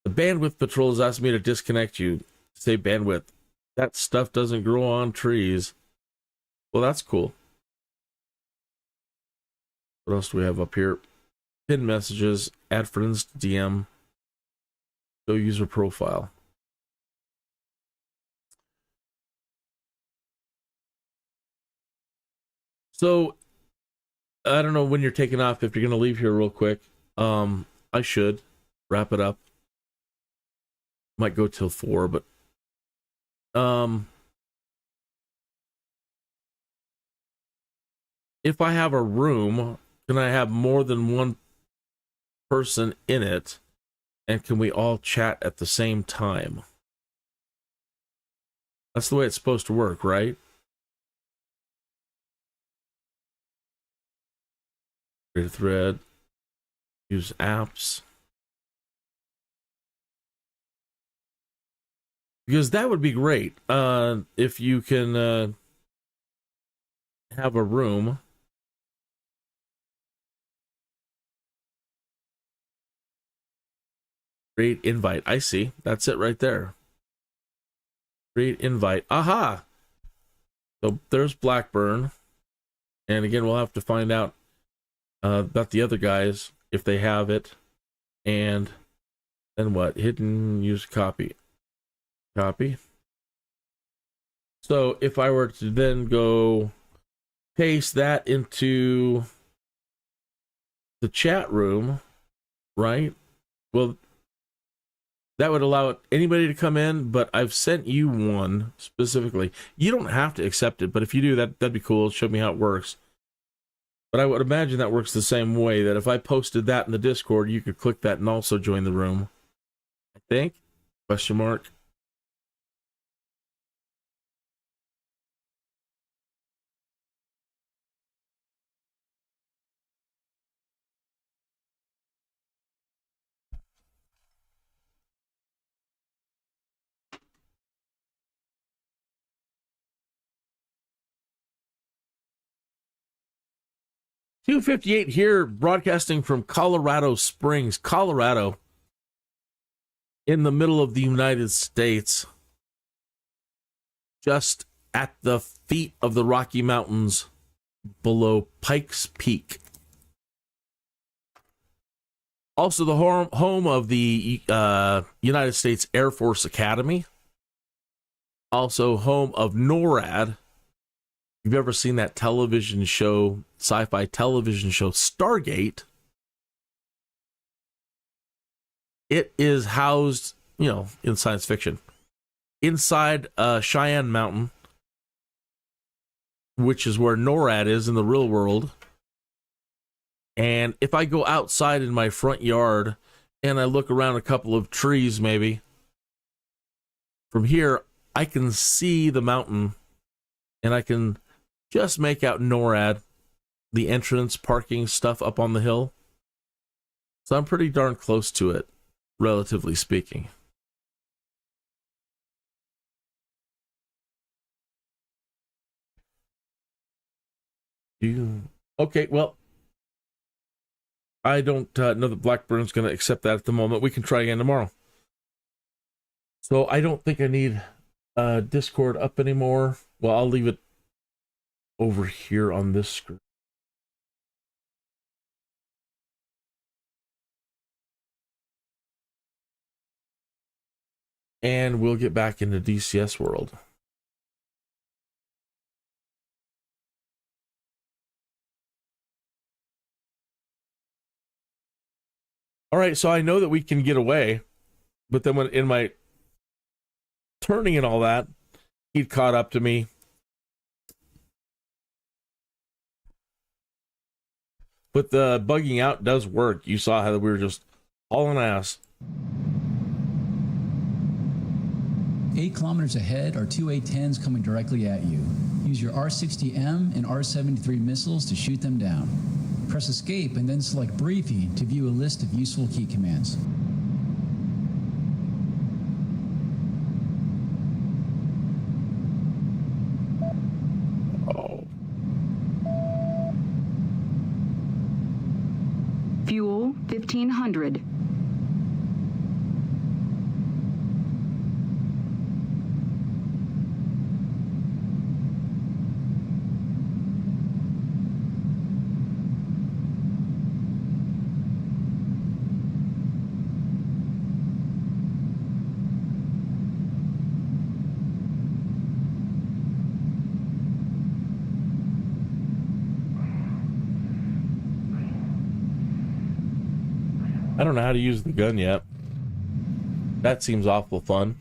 The bandwidth patrol has asked me to disconnect you. Say bandwidth. That stuff doesn't grow on trees. Well, that's cool. What else do we have up here? Pin messages, add friends to DM, show user profile. So, I don't know when you're taking off, if you're going to leave here real quick. I should wrap it up. Might go till 4, but if I have a room, can I have more than one person in it? And can we all chat at the same time? That's the way it's supposed to work, right? Create a thread. Use apps. Because that would be great. If you can have a room. Create invite. I see. That's it right there. Create invite. Aha! So there's Blackburn. And again, we'll have to find out about the other guys, if they have it. And then what? Hidden, use copy. Copy. So if I were to then go paste that into the chat room, right? Well, that would allow anybody to come in, but I've sent you one specifically. You don't have to accept it, but if you do, that'd be cool. Show me how it works. But I would imagine that works the same way, that if I posted that in the Discord, you could click that and also join the room. I think? Question mark. $258 here, broadcasting from Colorado Springs, Colorado. in the middle of the United States, just at the feet of the Rocky Mountains below Pikes Peak. Also the home of the United States Air Force Academy. Also home of NORAD. If you've ever seen that television show, sci-fi television show, Stargate, it is housed, in science fiction, inside Cheyenne Mountain, which is where NORAD is in the real world. And if I go outside in my front yard and I look around a couple of trees, maybe, from here, I can see the mountain and I can just make out NORAD, the entrance, parking stuff up on the hill. So I'm pretty darn close to it, relatively speaking. Okay, well, I don't know that Blackburn's going to accept that at the moment. We can try again tomorrow. So I don't think I need Discord up anymore. Well, I'll leave it over here on this screen. And we'll get back into DCS World. All right, so I know that we can get away, but then when in my turning and all that, he caught up to me. But the bugging out does work. You saw how we were just hauling ass. 8 kilometers ahead are 2 A-10s coming directly at you. Use your R-60M and R-73 missiles to shoot them down. Press escape and then select briefing to view a list of useful key commands. Fuel 1500. I don't know how to use the gun yet. That seems awful fun.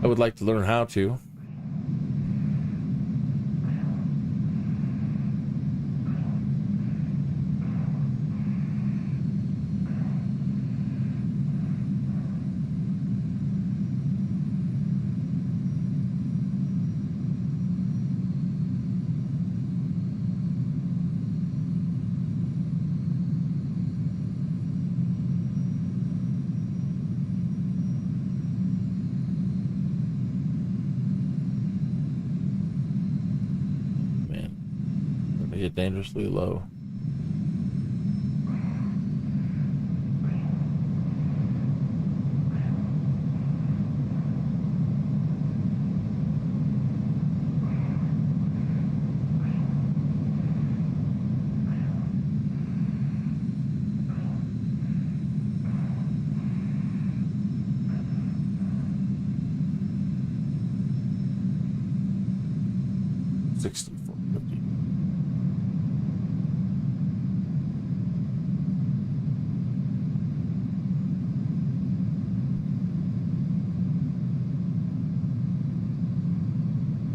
I would like to learn how to. Get dangerously low.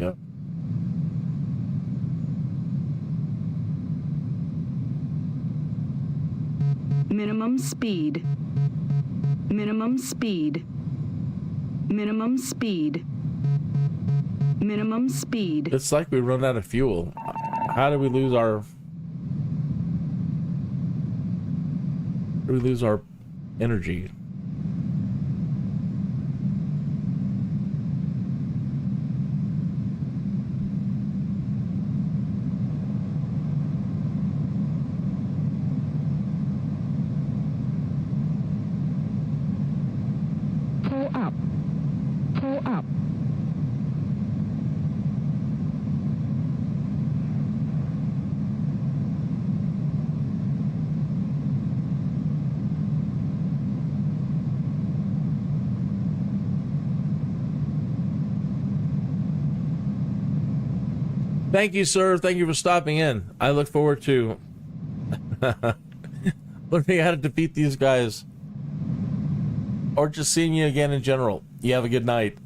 Yep. Minimum speed. Minimum speed. Minimum speed. Minimum speed. It's like we run out of fuel. How do we lose our... How do we lose our energy? Thank you, sir. Thank you for stopping in. I look forward to learning how to defeat these guys. Or just seeing you again in general. You have a good night.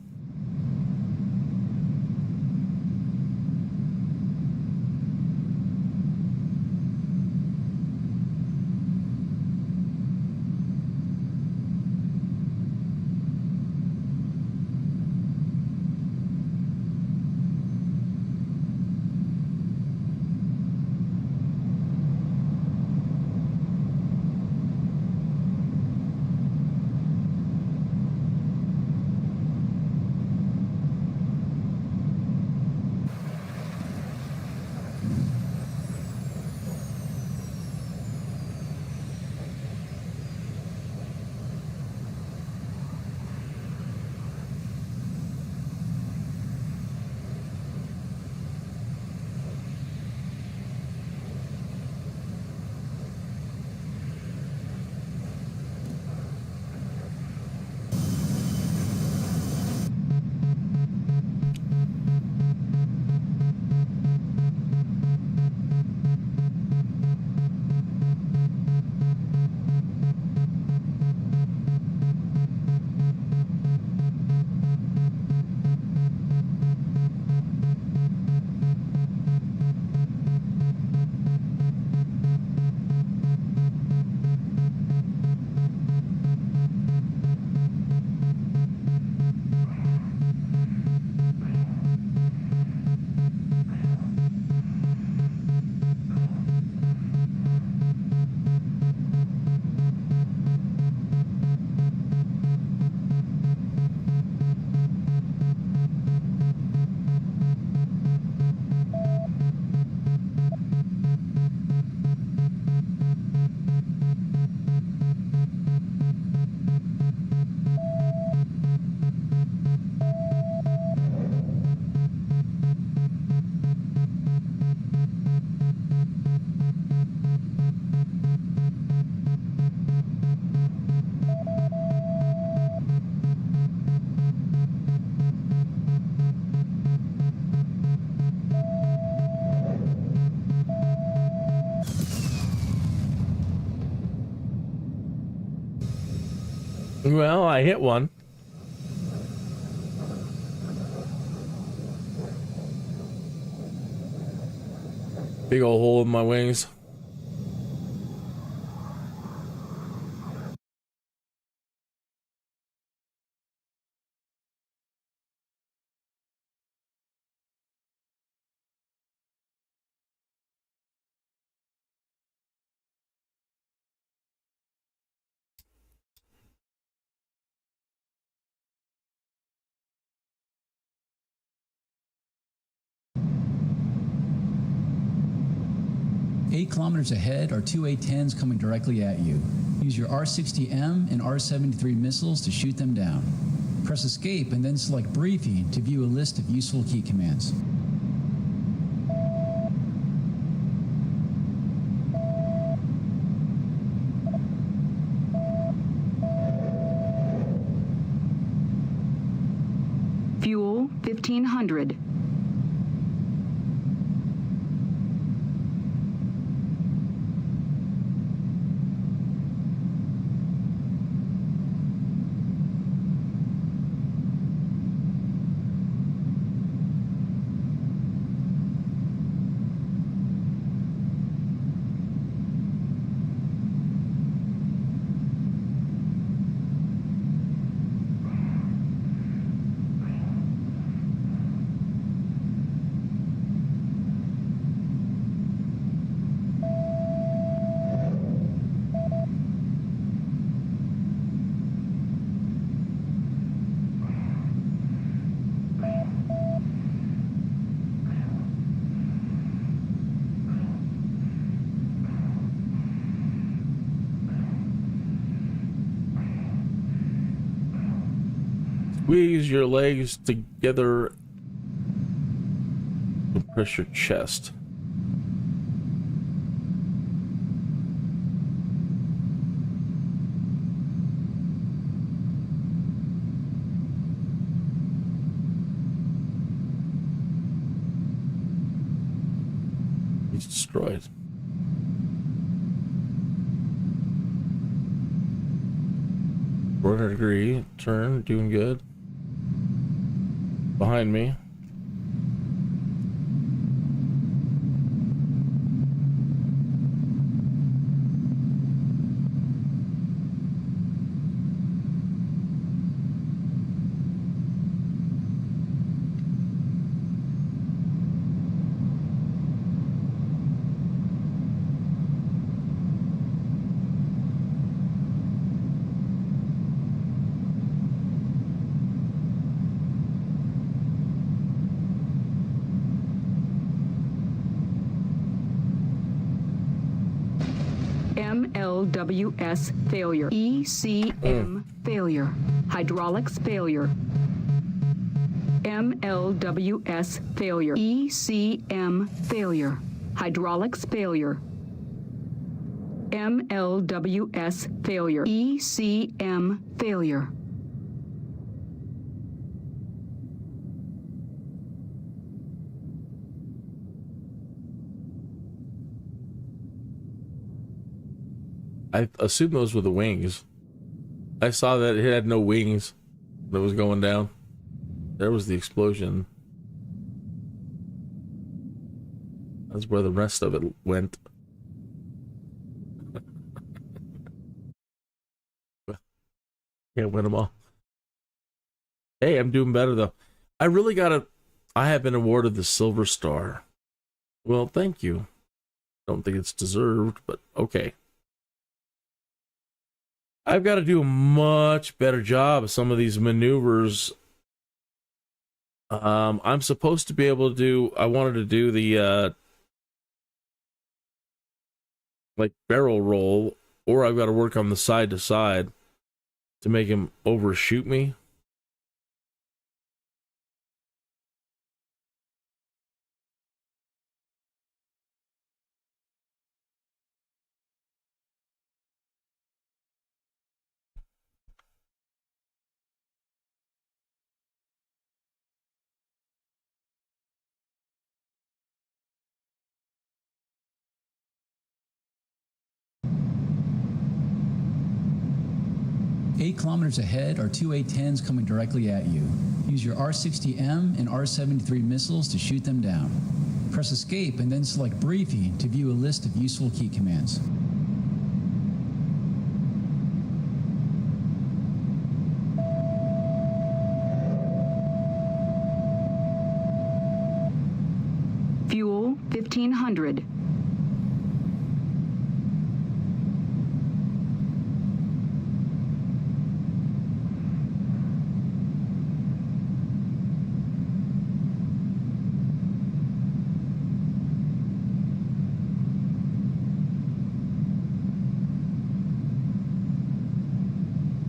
Well, I hit one. Big old hole in my wings. Eight kilometers ahead are two A-10s coming directly at you. Use your R-60M and R-73 missiles to shoot them down. Press escape and then select briefing to view a list of useful key commands. Fuel 1500. Squeeze your legs together and press your chest. destroyed. Degree turn, doing good. Behind me. MLWS failure. ECM failure. Hydraulics failure. MLWS failure. ECM failure. Hydraulics failure. MLWS failure. ECM failure. I assume those were the wings. I saw that it had no wings that was going down. There was the explosion. That's where the rest of it went. Can't win them all. Hey, I'm doing better though. I have been awarded the Silver Star. Well, thank you. Don't think it's deserved, but okay. I've got to do a much better job of some of these maneuvers. I'm supposed to be able to do, I wanted to do the, like barrel roll, or I've got to work on the side to side to make him overshoot me. Eight kilometers ahead are two A-10s coming directly at you. Use your R-60M and R-73 missiles to shoot them down. Press escape and then select briefing to view a list of useful key commands. Fuel 1500.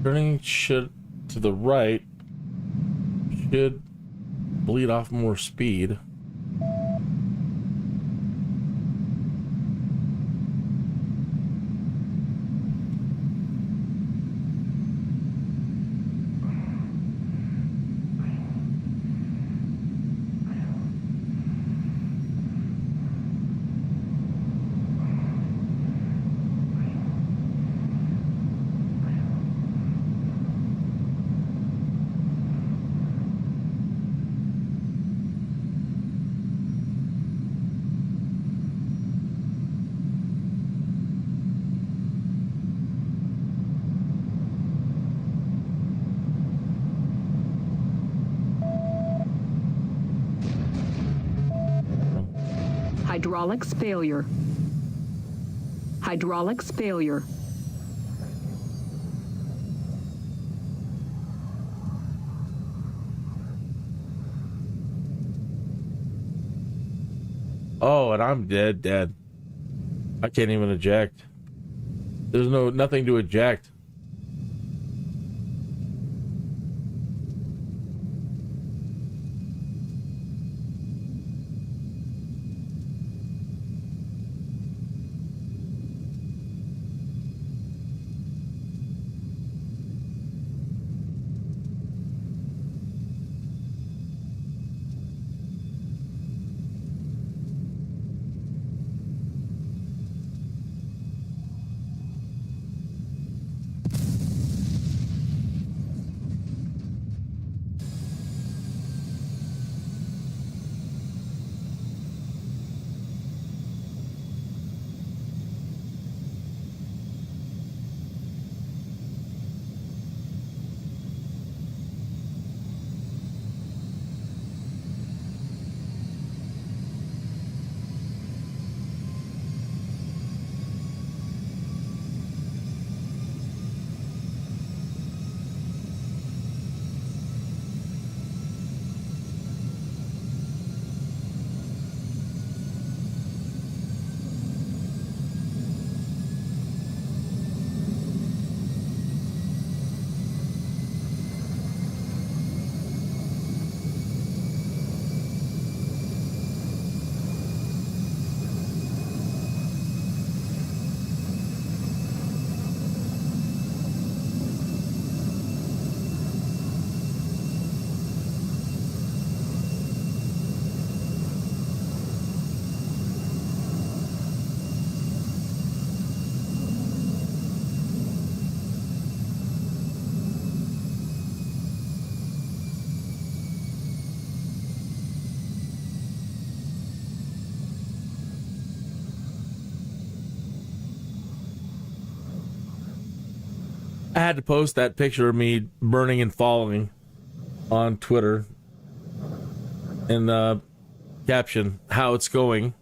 Turning should to the right should bleed off more speed. Hydraulics failure. Hydraulics failure. Oh, and I'm dead. I can't even eject. There's nothing to eject. I had to post that picture of me burning and falling on Twitter. And caption, how it's going.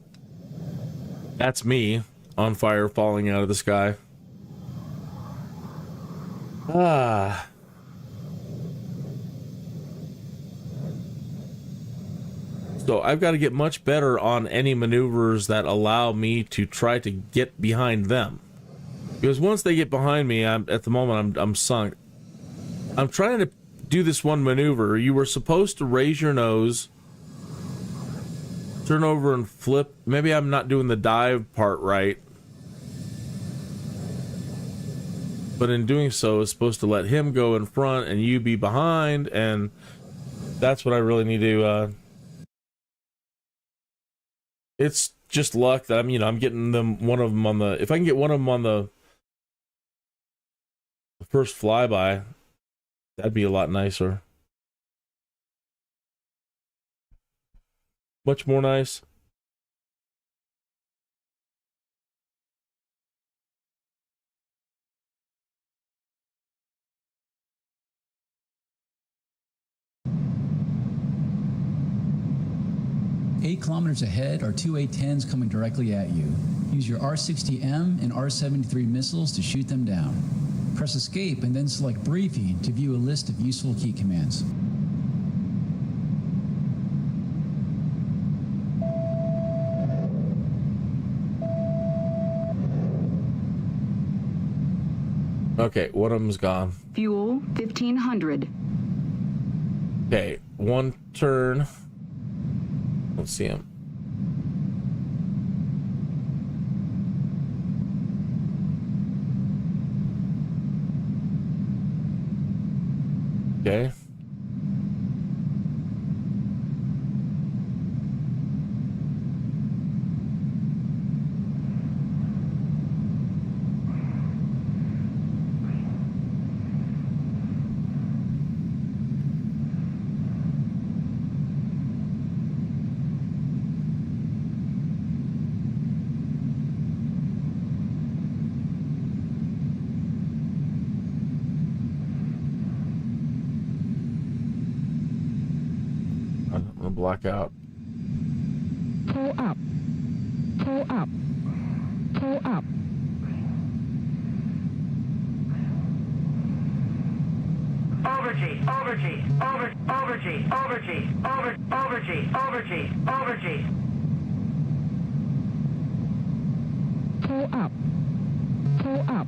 That's me on fire falling out of the sky. So I've got to get much better on any maneuvers that allow me to try to get behind them. Because once they get behind me, at the moment I'm sunk. I'm trying to do this one maneuver. You were supposed to raise your nose, turn over and flip. Maybe I'm not doing the dive part right. But in doing so, it's supposed to let him go in front and you be behind, and that's what I really need to it's just luck that I'm getting one of them on the, if I can get one of them on the first flyby, that'd be a lot nicer. Much more nice. Eight kilometers ahead are two A-10s coming directly at you. Use your R-60M and R-73 missiles to shoot them down. Press escape and then select briefing to view a list of useful key commands. Okay, one of them's gone. Fuel 1500. Okay, one turn. Don't see him. Okay. Block out. Pull up. Pull up. Pull up. Overg. Overg. Overg. Overg. Overg. Overg. Overg. Pull up. Pull up.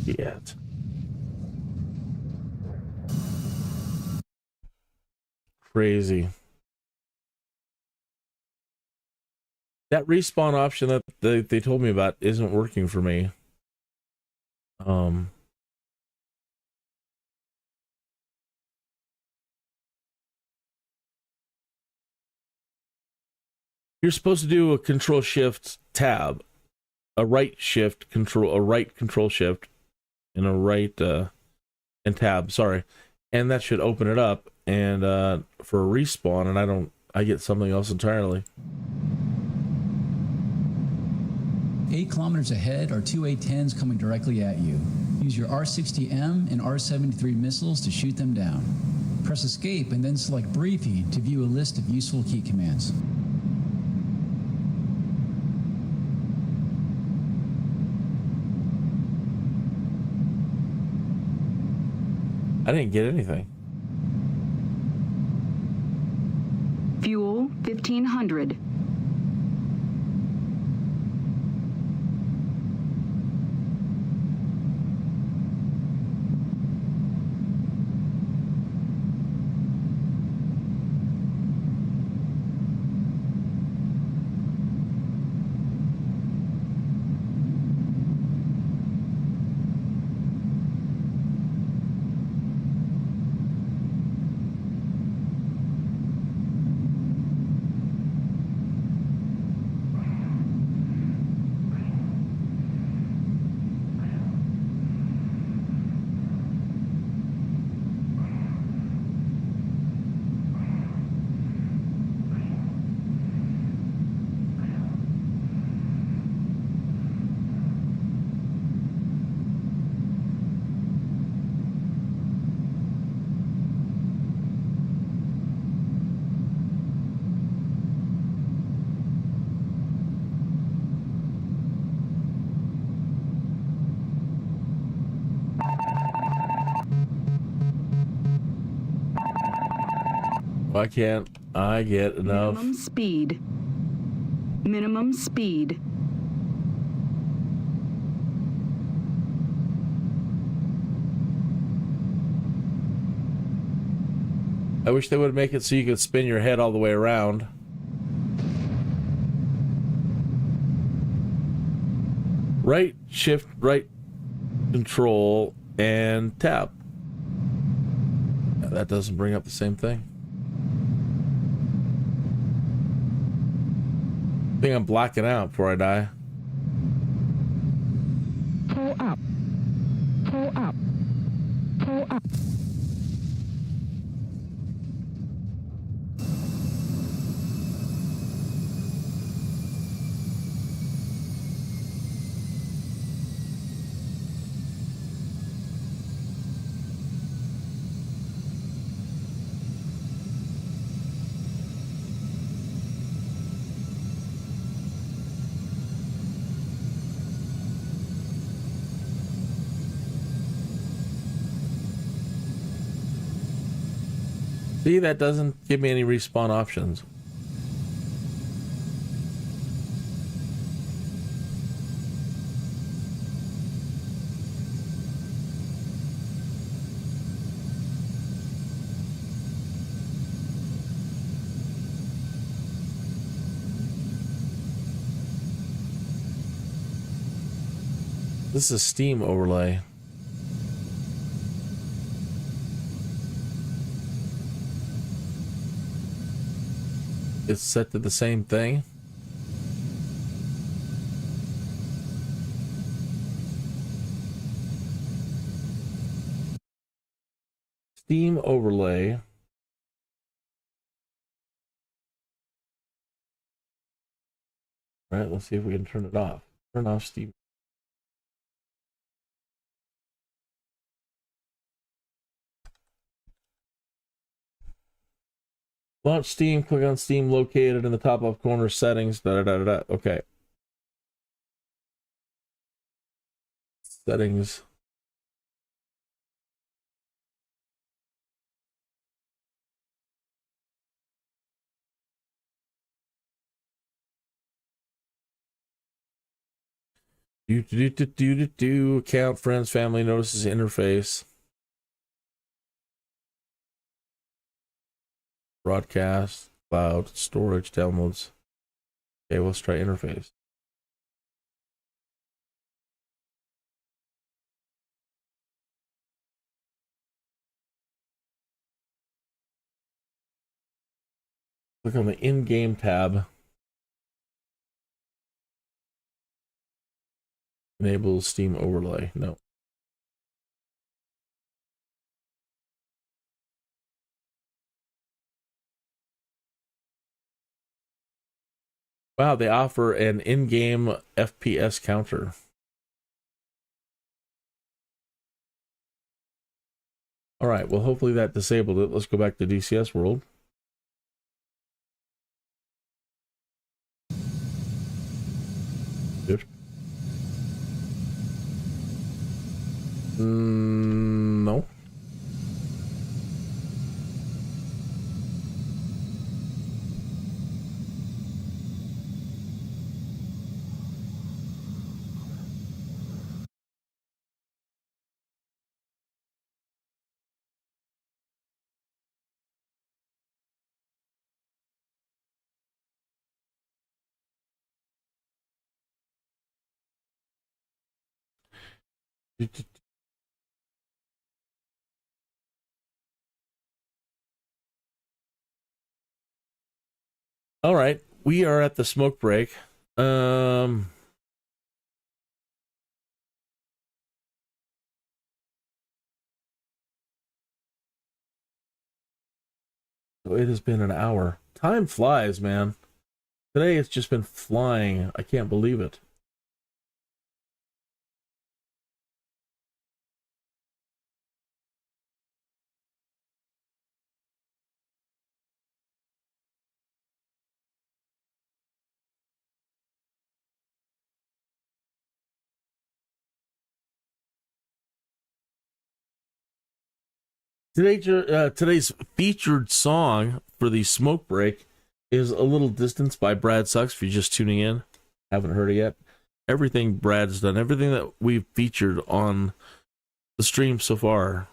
Shit. Crazy. That respawn option that they told me about isn't working for me. You're supposed to do a control shift tab, a right shift control, a right control shift, and a right and tab, sorry. And that should open it up and for a respawn, and I get something else entirely. 8 kilometers ahead are two A-10s coming directly at you. Use your R-60M and R-73 missiles to shoot them down. Press escape and then select briefing to view a list of useful key commands. I didn't get anything. Fuel 1500. Why can't I get enough? Minimum speed. Minimum speed. I wish they would make it so you could spin your head all the way around. Right shift, right control, and tap. That doesn't bring up the same thing. I think I'm blacking out before I die. Pull up. Pull up. Pull up. See, that doesn't give me any respawn options. This is Steam overlay. It's set to the same thing. Steam overlay. All right, let's see if we can turn it off. Turn off Steam. Launch Steam, click on Steam located in the top left corner, settings, da-da-da-da-da. Okay. Settings. Account, friends, family, notices, interface. Broadcast, cloud, storage, downloads. Okay, let's try interface. Click on the in-game tab. Enable Steam overlay. No. Wow, they offer an in-game FPS counter. All right, well, hopefully that disabled it. Let's go back to DCS World. Good. No. All right, we are at the smoke break. So it has been an hour. Time flies, man. Today it's just been flying. I can't believe it. Today's featured song for the smoke break is A Little Distance by Brad Sucks. If you're just tuning in, haven't heard it yet. Everything Brad's done, everything that we've featured on the stream so far.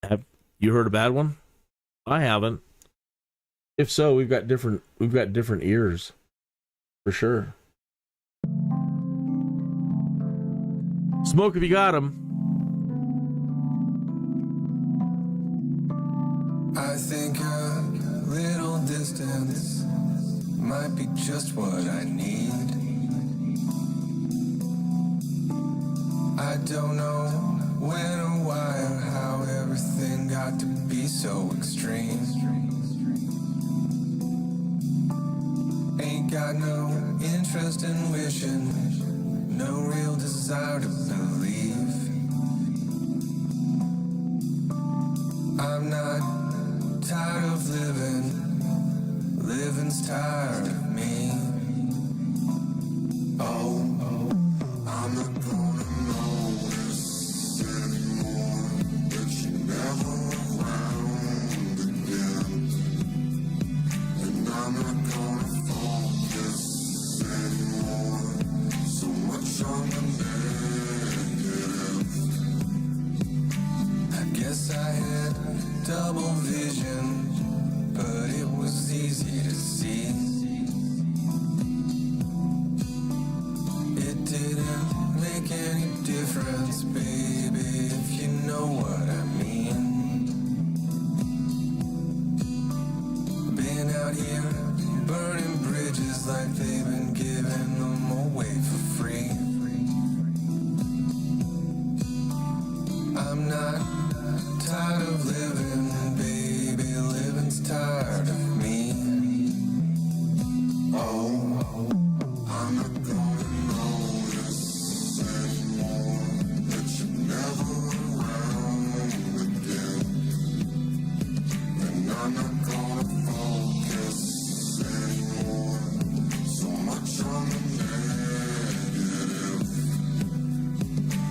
Have you heard a bad one? I haven't. If so, we've got different ears for sure. Smoke if you got 'em. I think a little distance might be just what I need. I don't know when or why or how everything got to be so extreme. Ain't got no interest in wishing, no real desire to believe. I'm not tired of living, living's tired of me. Oh, I'm not gonna notice anymore that you're never around again. And I'm not gonna focus anymore so much on the negative. I guess I had double vision, but it was easy to see. It didn't make any difference, baby, if you know what I mean. Been out here burning bridges like they've been giving them away for free. I'm not tired of living, baby, living's tired of me. Oh, I'm not gonna notice anymore that you're never around again. And I'm not gonna focus anymore so much on the negative.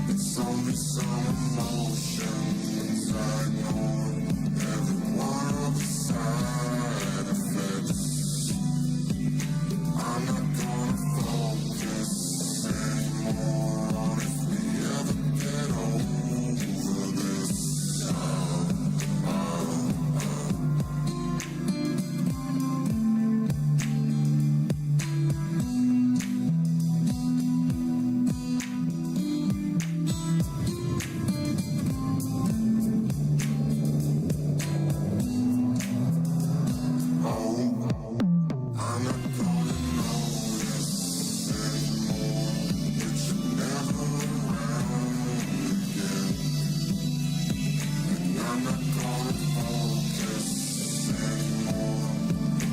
It's only some emotions I ignore, every one of the side effects. I'm not gonna focus anymore on if we ever get over this. I'm not gonna notice anymore that you're never around again. And I'm not gonna focus anymore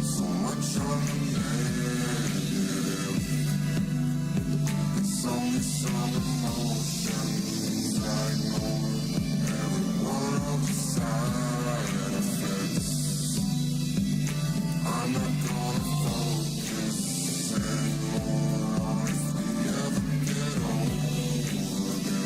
so much on the negative. It's only some emotions I ignore, every one of the side effects. I'm not gonna focus anymore on if we ever get over this.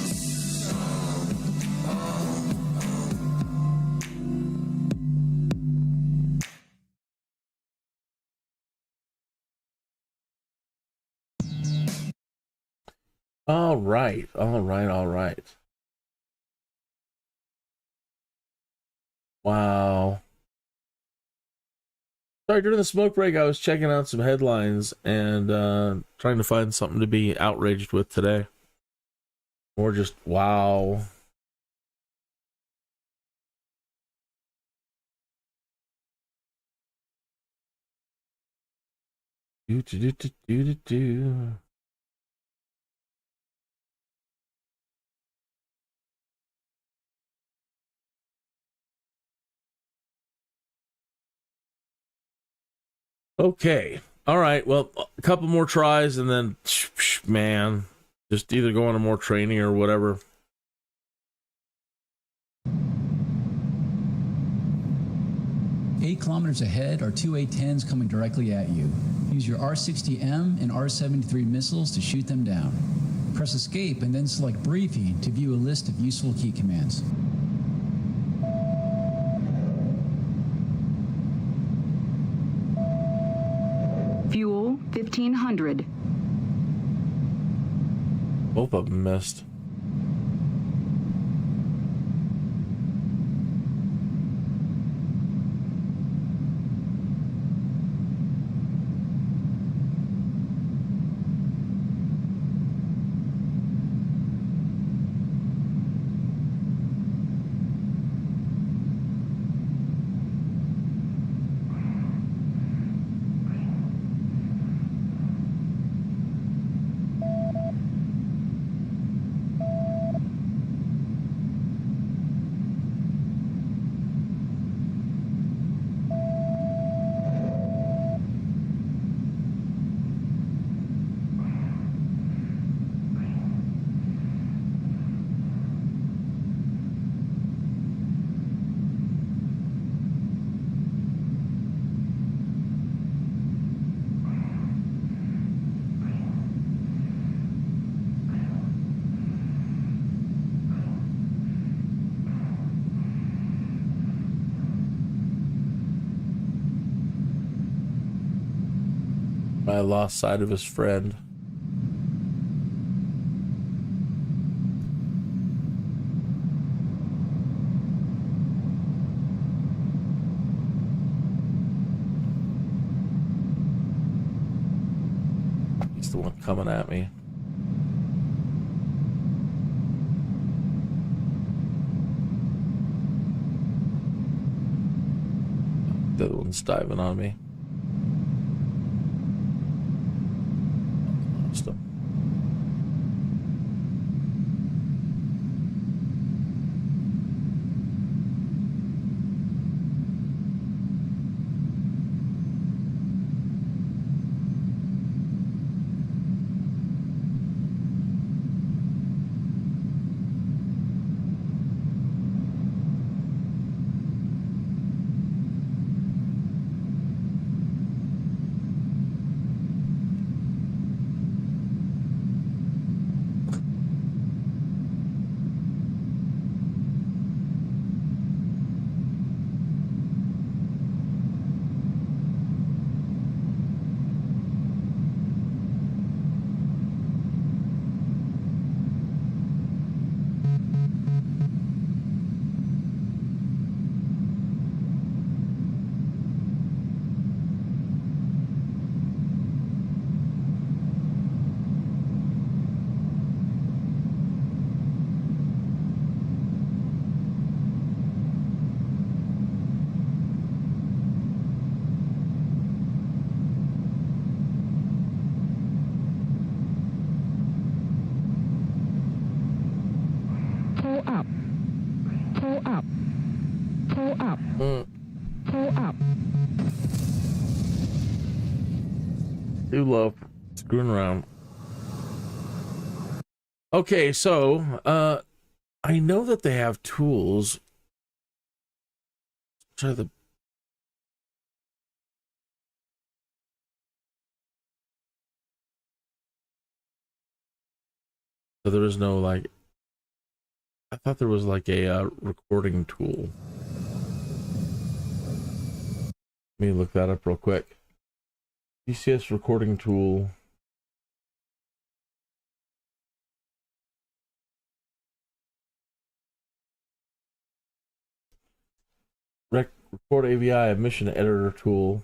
All right. Wow. Sorry, during the smoke break, I was checking out some headlines and trying to find something to be outraged with today. Or just, wow. Do. Okay. All right. Well, a couple more tries and then, man, just either go on to more training or whatever. 8 kilometers ahead are two A-10s coming directly at you. Use your R-60M and R-73 missiles to shoot them down. Press escape and then select briefing to view a list of useful key commands. 1500. Both of them missed. I lost sight of his friend. He's the one coming at me. The other one's diving on me. Lost him. Pull up. Pull up. Pull up. Pull up. Too low. Screwing around. Okay, so I know that they have tools. Try the so there is no like I thought there was like a recording tool. Let me look that up real quick. DCS recording tool. Record AVI mission editor tool.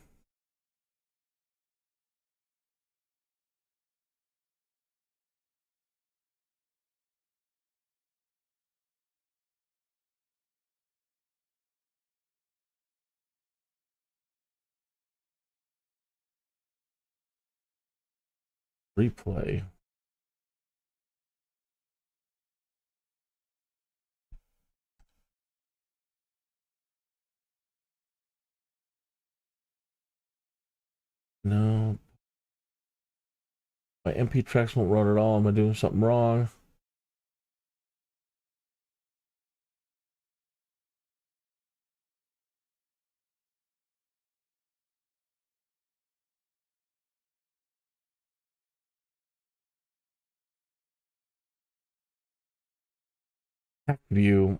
Replay. No. My MP tracks won't run at all. Am I doing something wrong? TAC view.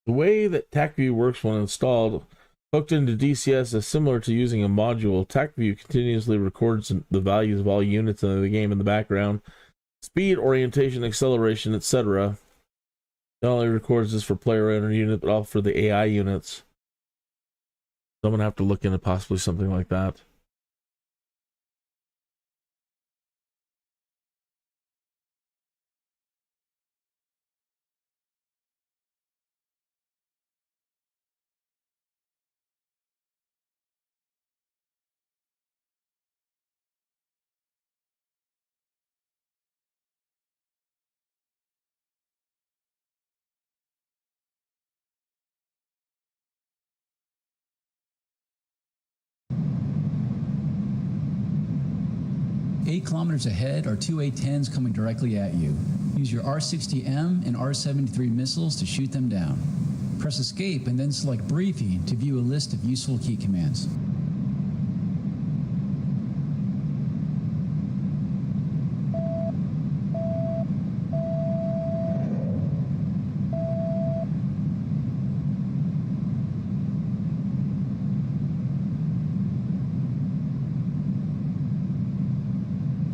The way that TAC view works when installed, Hooked into DCS is similar to using a module. TacView continuously records the values of all units in the game in the background. Speed, orientation, acceleration, etc. Not only records this for player owner unit, but also for the AI units. So I'm going to have to look into possibly something like that. Eight kilometers ahead are two A-10s coming directly at you. Use your R-60M and R-73 missiles to shoot them down. Press escape and then select briefing to view a list of useful key commands.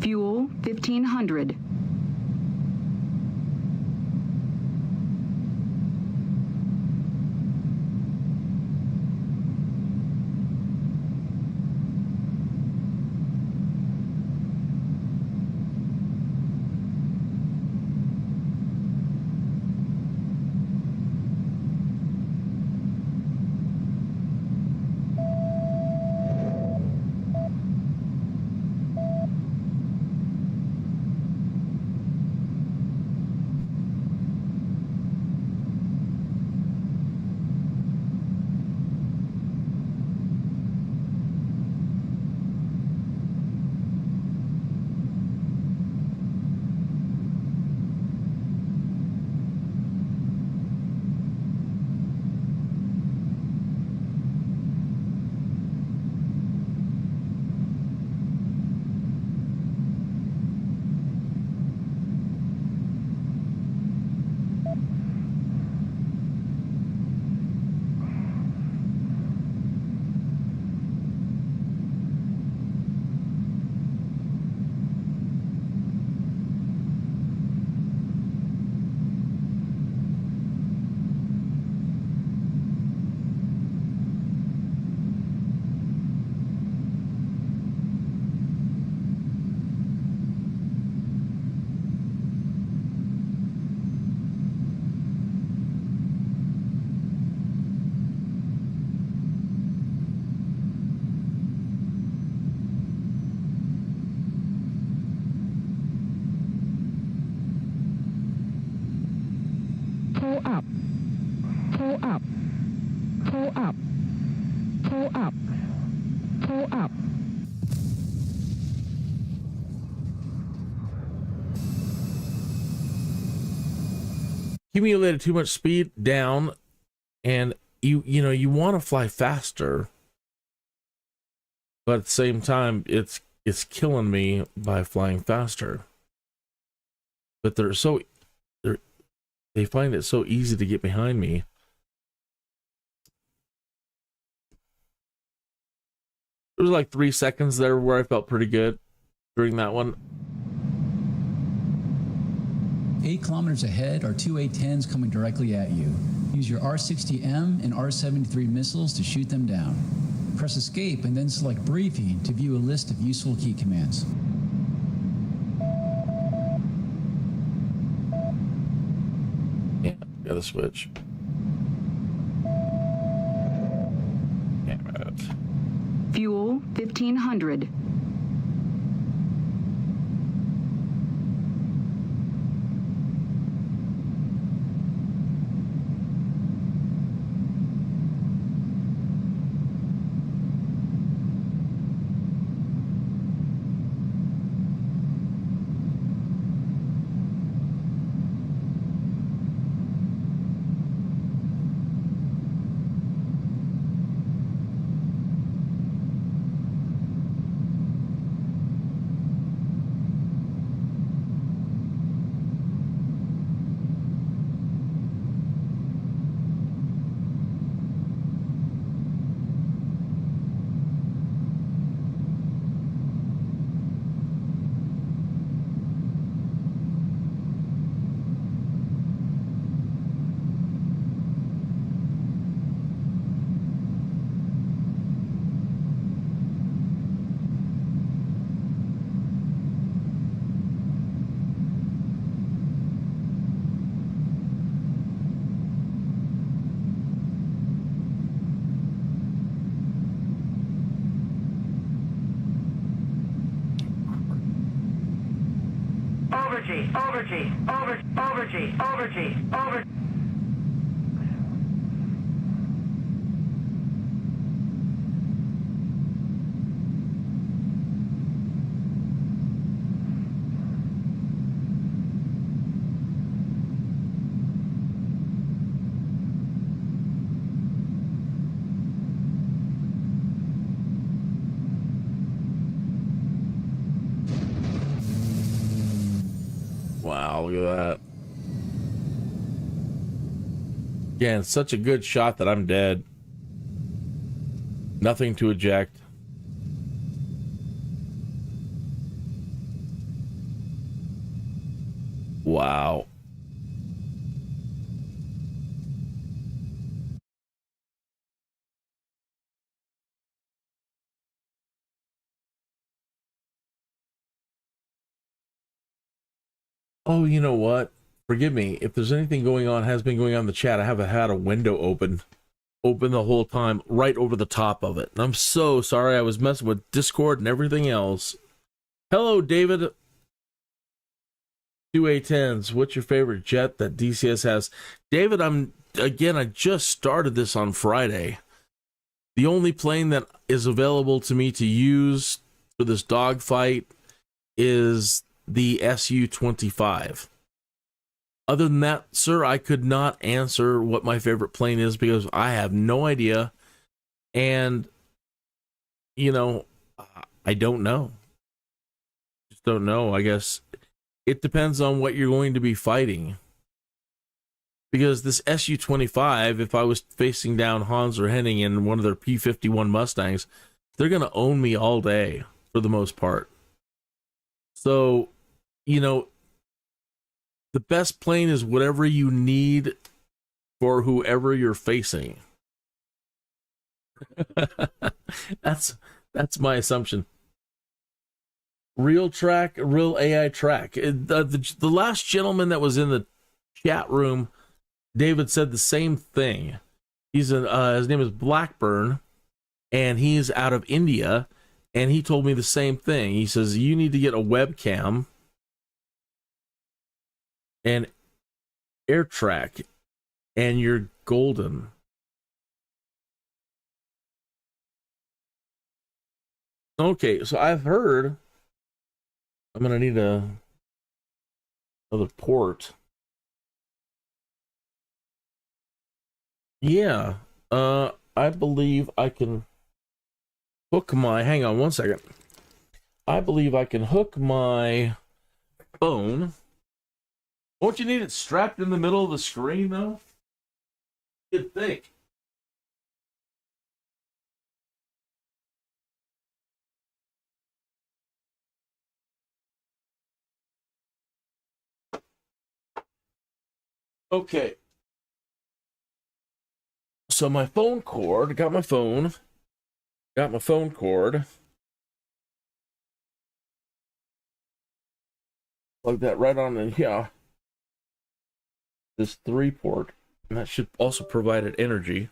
Fuel 1500. Pull up. Pull up. Pull up. Pull up. Pull up. Accumulated too much speed down, and you want to fly faster, but at the same time it's killing me by flying faster. But they find it so easy to get behind me. There was like 3 seconds there where I felt pretty good during that one. 8 kilometers ahead are two A-10s coming directly at you. Use your R-60M and R-73 missiles to shoot them down. Press escape and then select briefing to view a list of useful key commands. Yeah, gotta switch. Damn it. Fuel 1500. Wow, look at that. Again, such a good shot that I'm dead. Nothing to eject. Wow. Oh, you know what? Forgive me. If there's anything going on, has been going on in the chat, I haven't had a window open the whole time, right over the top of it. And I'm so sorry. I was messing with Discord and everything else. Hello, David. 2A10s. What's your favorite jet that DCS has? David, I just started this on Friday. The only plane that is available to me to use for this dogfight is the Su-25. Other than that, sir, I could not answer what my favorite plane is because I have no idea. And, you know, I don't know. Just don't know. I guess it depends on what you're going to be fighting. Because this Su-25, if I was facing down Hans or Henning in one of their P-51 Mustangs, they're going to own me all day for the most part. So, you know, the best plane is whatever you need for whoever you're facing. That's my assumption. Real track, real AI track. The last gentleman that was in the chat room, David, said the same thing. His name is Blackburn, and he's out of India, and he told me the same thing. He says, you need to get a webcam and air track, and you're golden. Okay, so I've heard I'm gonna need another port. Yeah, I believe I can hook my, hang on one second. I believe I can hook my phone. Won't you need it strapped in the middle of the screen, though? You'd think. Okay. So my phone cord, got my phone cord. Plug that right on in here. This 3-port, and that should also provide it energy.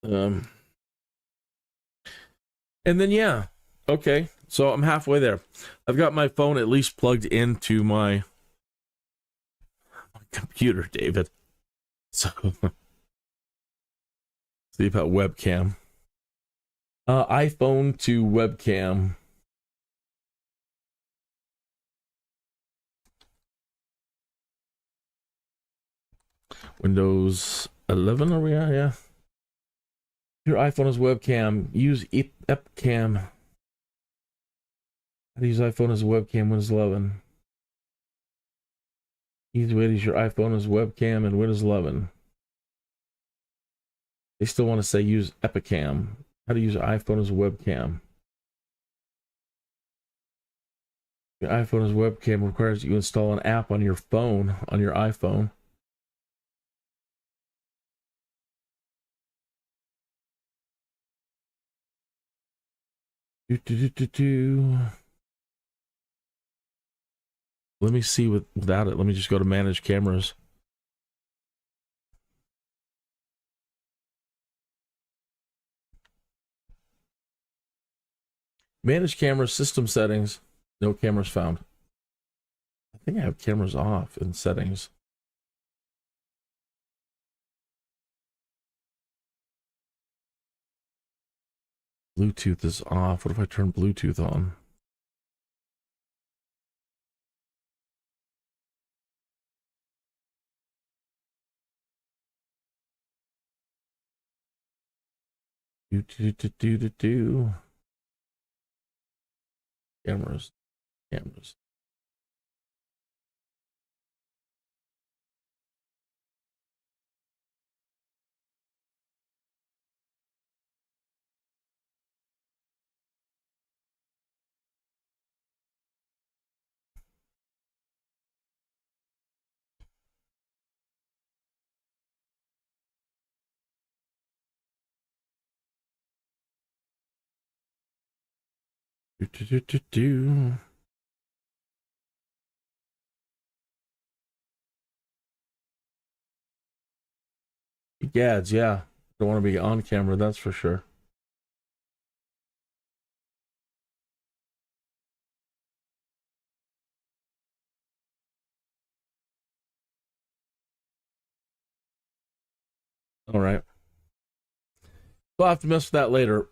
And then, yeah, okay, so I'm halfway there. I've got my phone at least plugged into my computer, David. So, see about webcam. iPhone to webcam. Windows 11, are we at? Yeah. Your iPhone is webcam. Use Epcam. How to use iPhone as a webcam, Windows 11. Easy way to use your iPhone as webcam in Windows 11. They still want to say use Epicam. How to use your iPhone as a webcam. Your iPhone as a webcam requires you install an app on your phone, on your iPhone. Let me see without it. Let me just go to manage cameras. Manage camera system settings. No cameras found. think I have cameras off in settings. Bluetooth is off. What if I turn Bluetooth on? Do. Cameras. Do. Gads, yeah. Don't want to be on camera, that's for sure. All right. We'll have to mess with that later.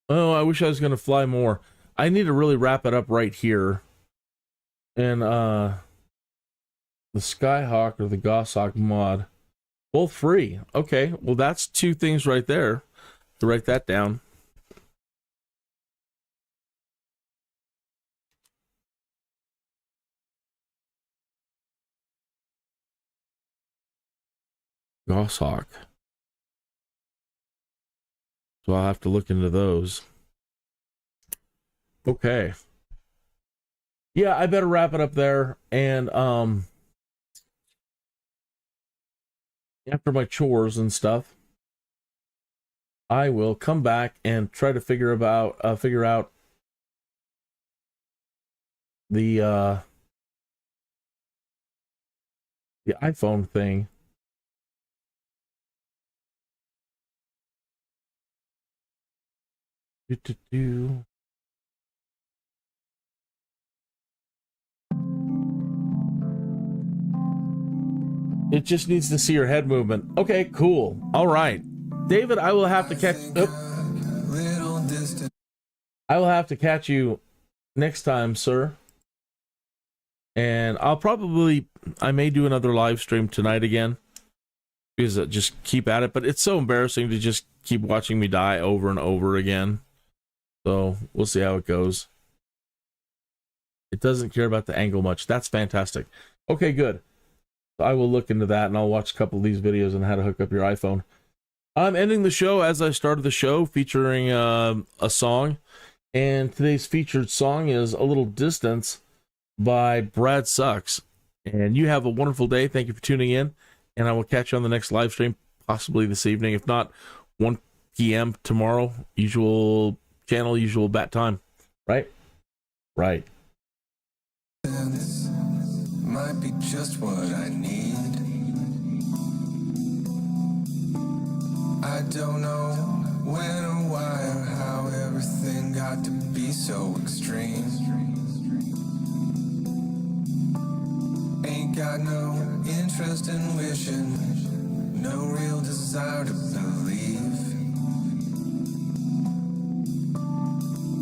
Oh, I wish I was going to fly more. I need to really wrap it up right here. And, the Skyhawk or the Goshawk mod, both free. Okay, well, that's two things right there. To write that down. Goshawk. So I'll have to look into those. Okay. Yeah, I better wrap it up there. And after my chores and stuff, I will come back and try to figure out the iPhone thing. It just needs to see your head movement. Okay, cool. All right. David, I will have to catch... I will have to catch you next time, sir. And I may do another live stream tonight again. Because just keep at it. But it's so embarrassing to just keep watching me die over and over again. So we'll see how it goes. It doesn't care about the angle much. That's fantastic. Okay, good. I will look into that, and I'll watch a couple of these videos on how to hook up your iPhone. I'm ending the show as I started the show, featuring a song. And today's featured song is A Little Distance by Brad Sucks. And you have a wonderful day. Thank you for tuning in. And I will catch you on the next live stream, possibly this evening. If not, 1 p.m. tomorrow. Usual channel, usual bat time. Right? Right. This might be just what I need. I don't know when or why or how everything got to be so extreme. Ain't got no interest in wishing, no real desire to believe.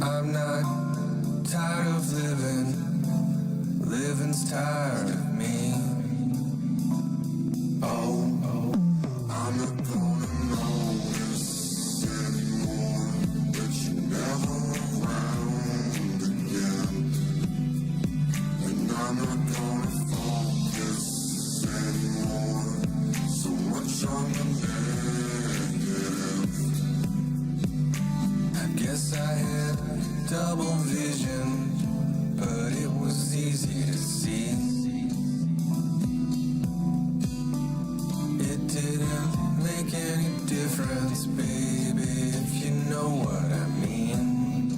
I'm not tired of living, living's tired of me. Oh, I'm not gonna notice anymore that you're never around again. And I'm not gonna focus anymore so much on the negative. I guess I had double vision, but it was easy to see. It didn't make any difference, baby, if you know what I mean.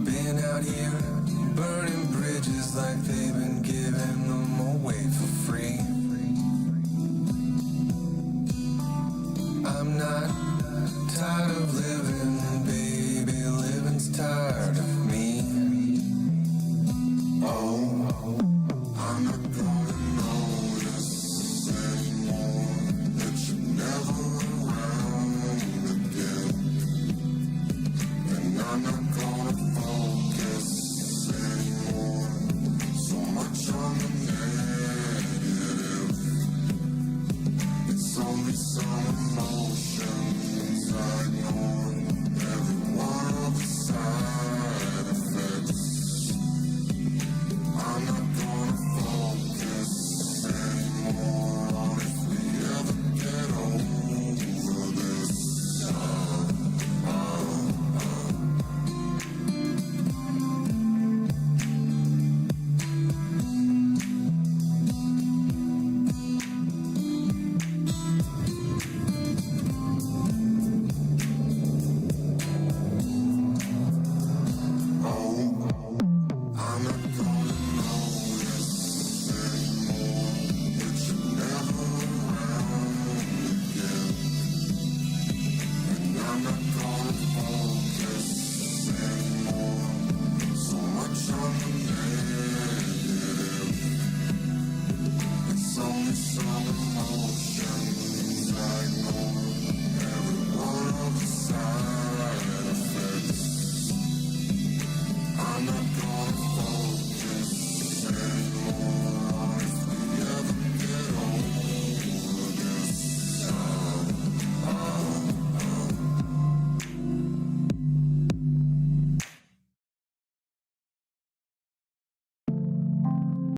Been out here burning bridges like they've been giving them away for free. I'm not tired of living, baby, living na na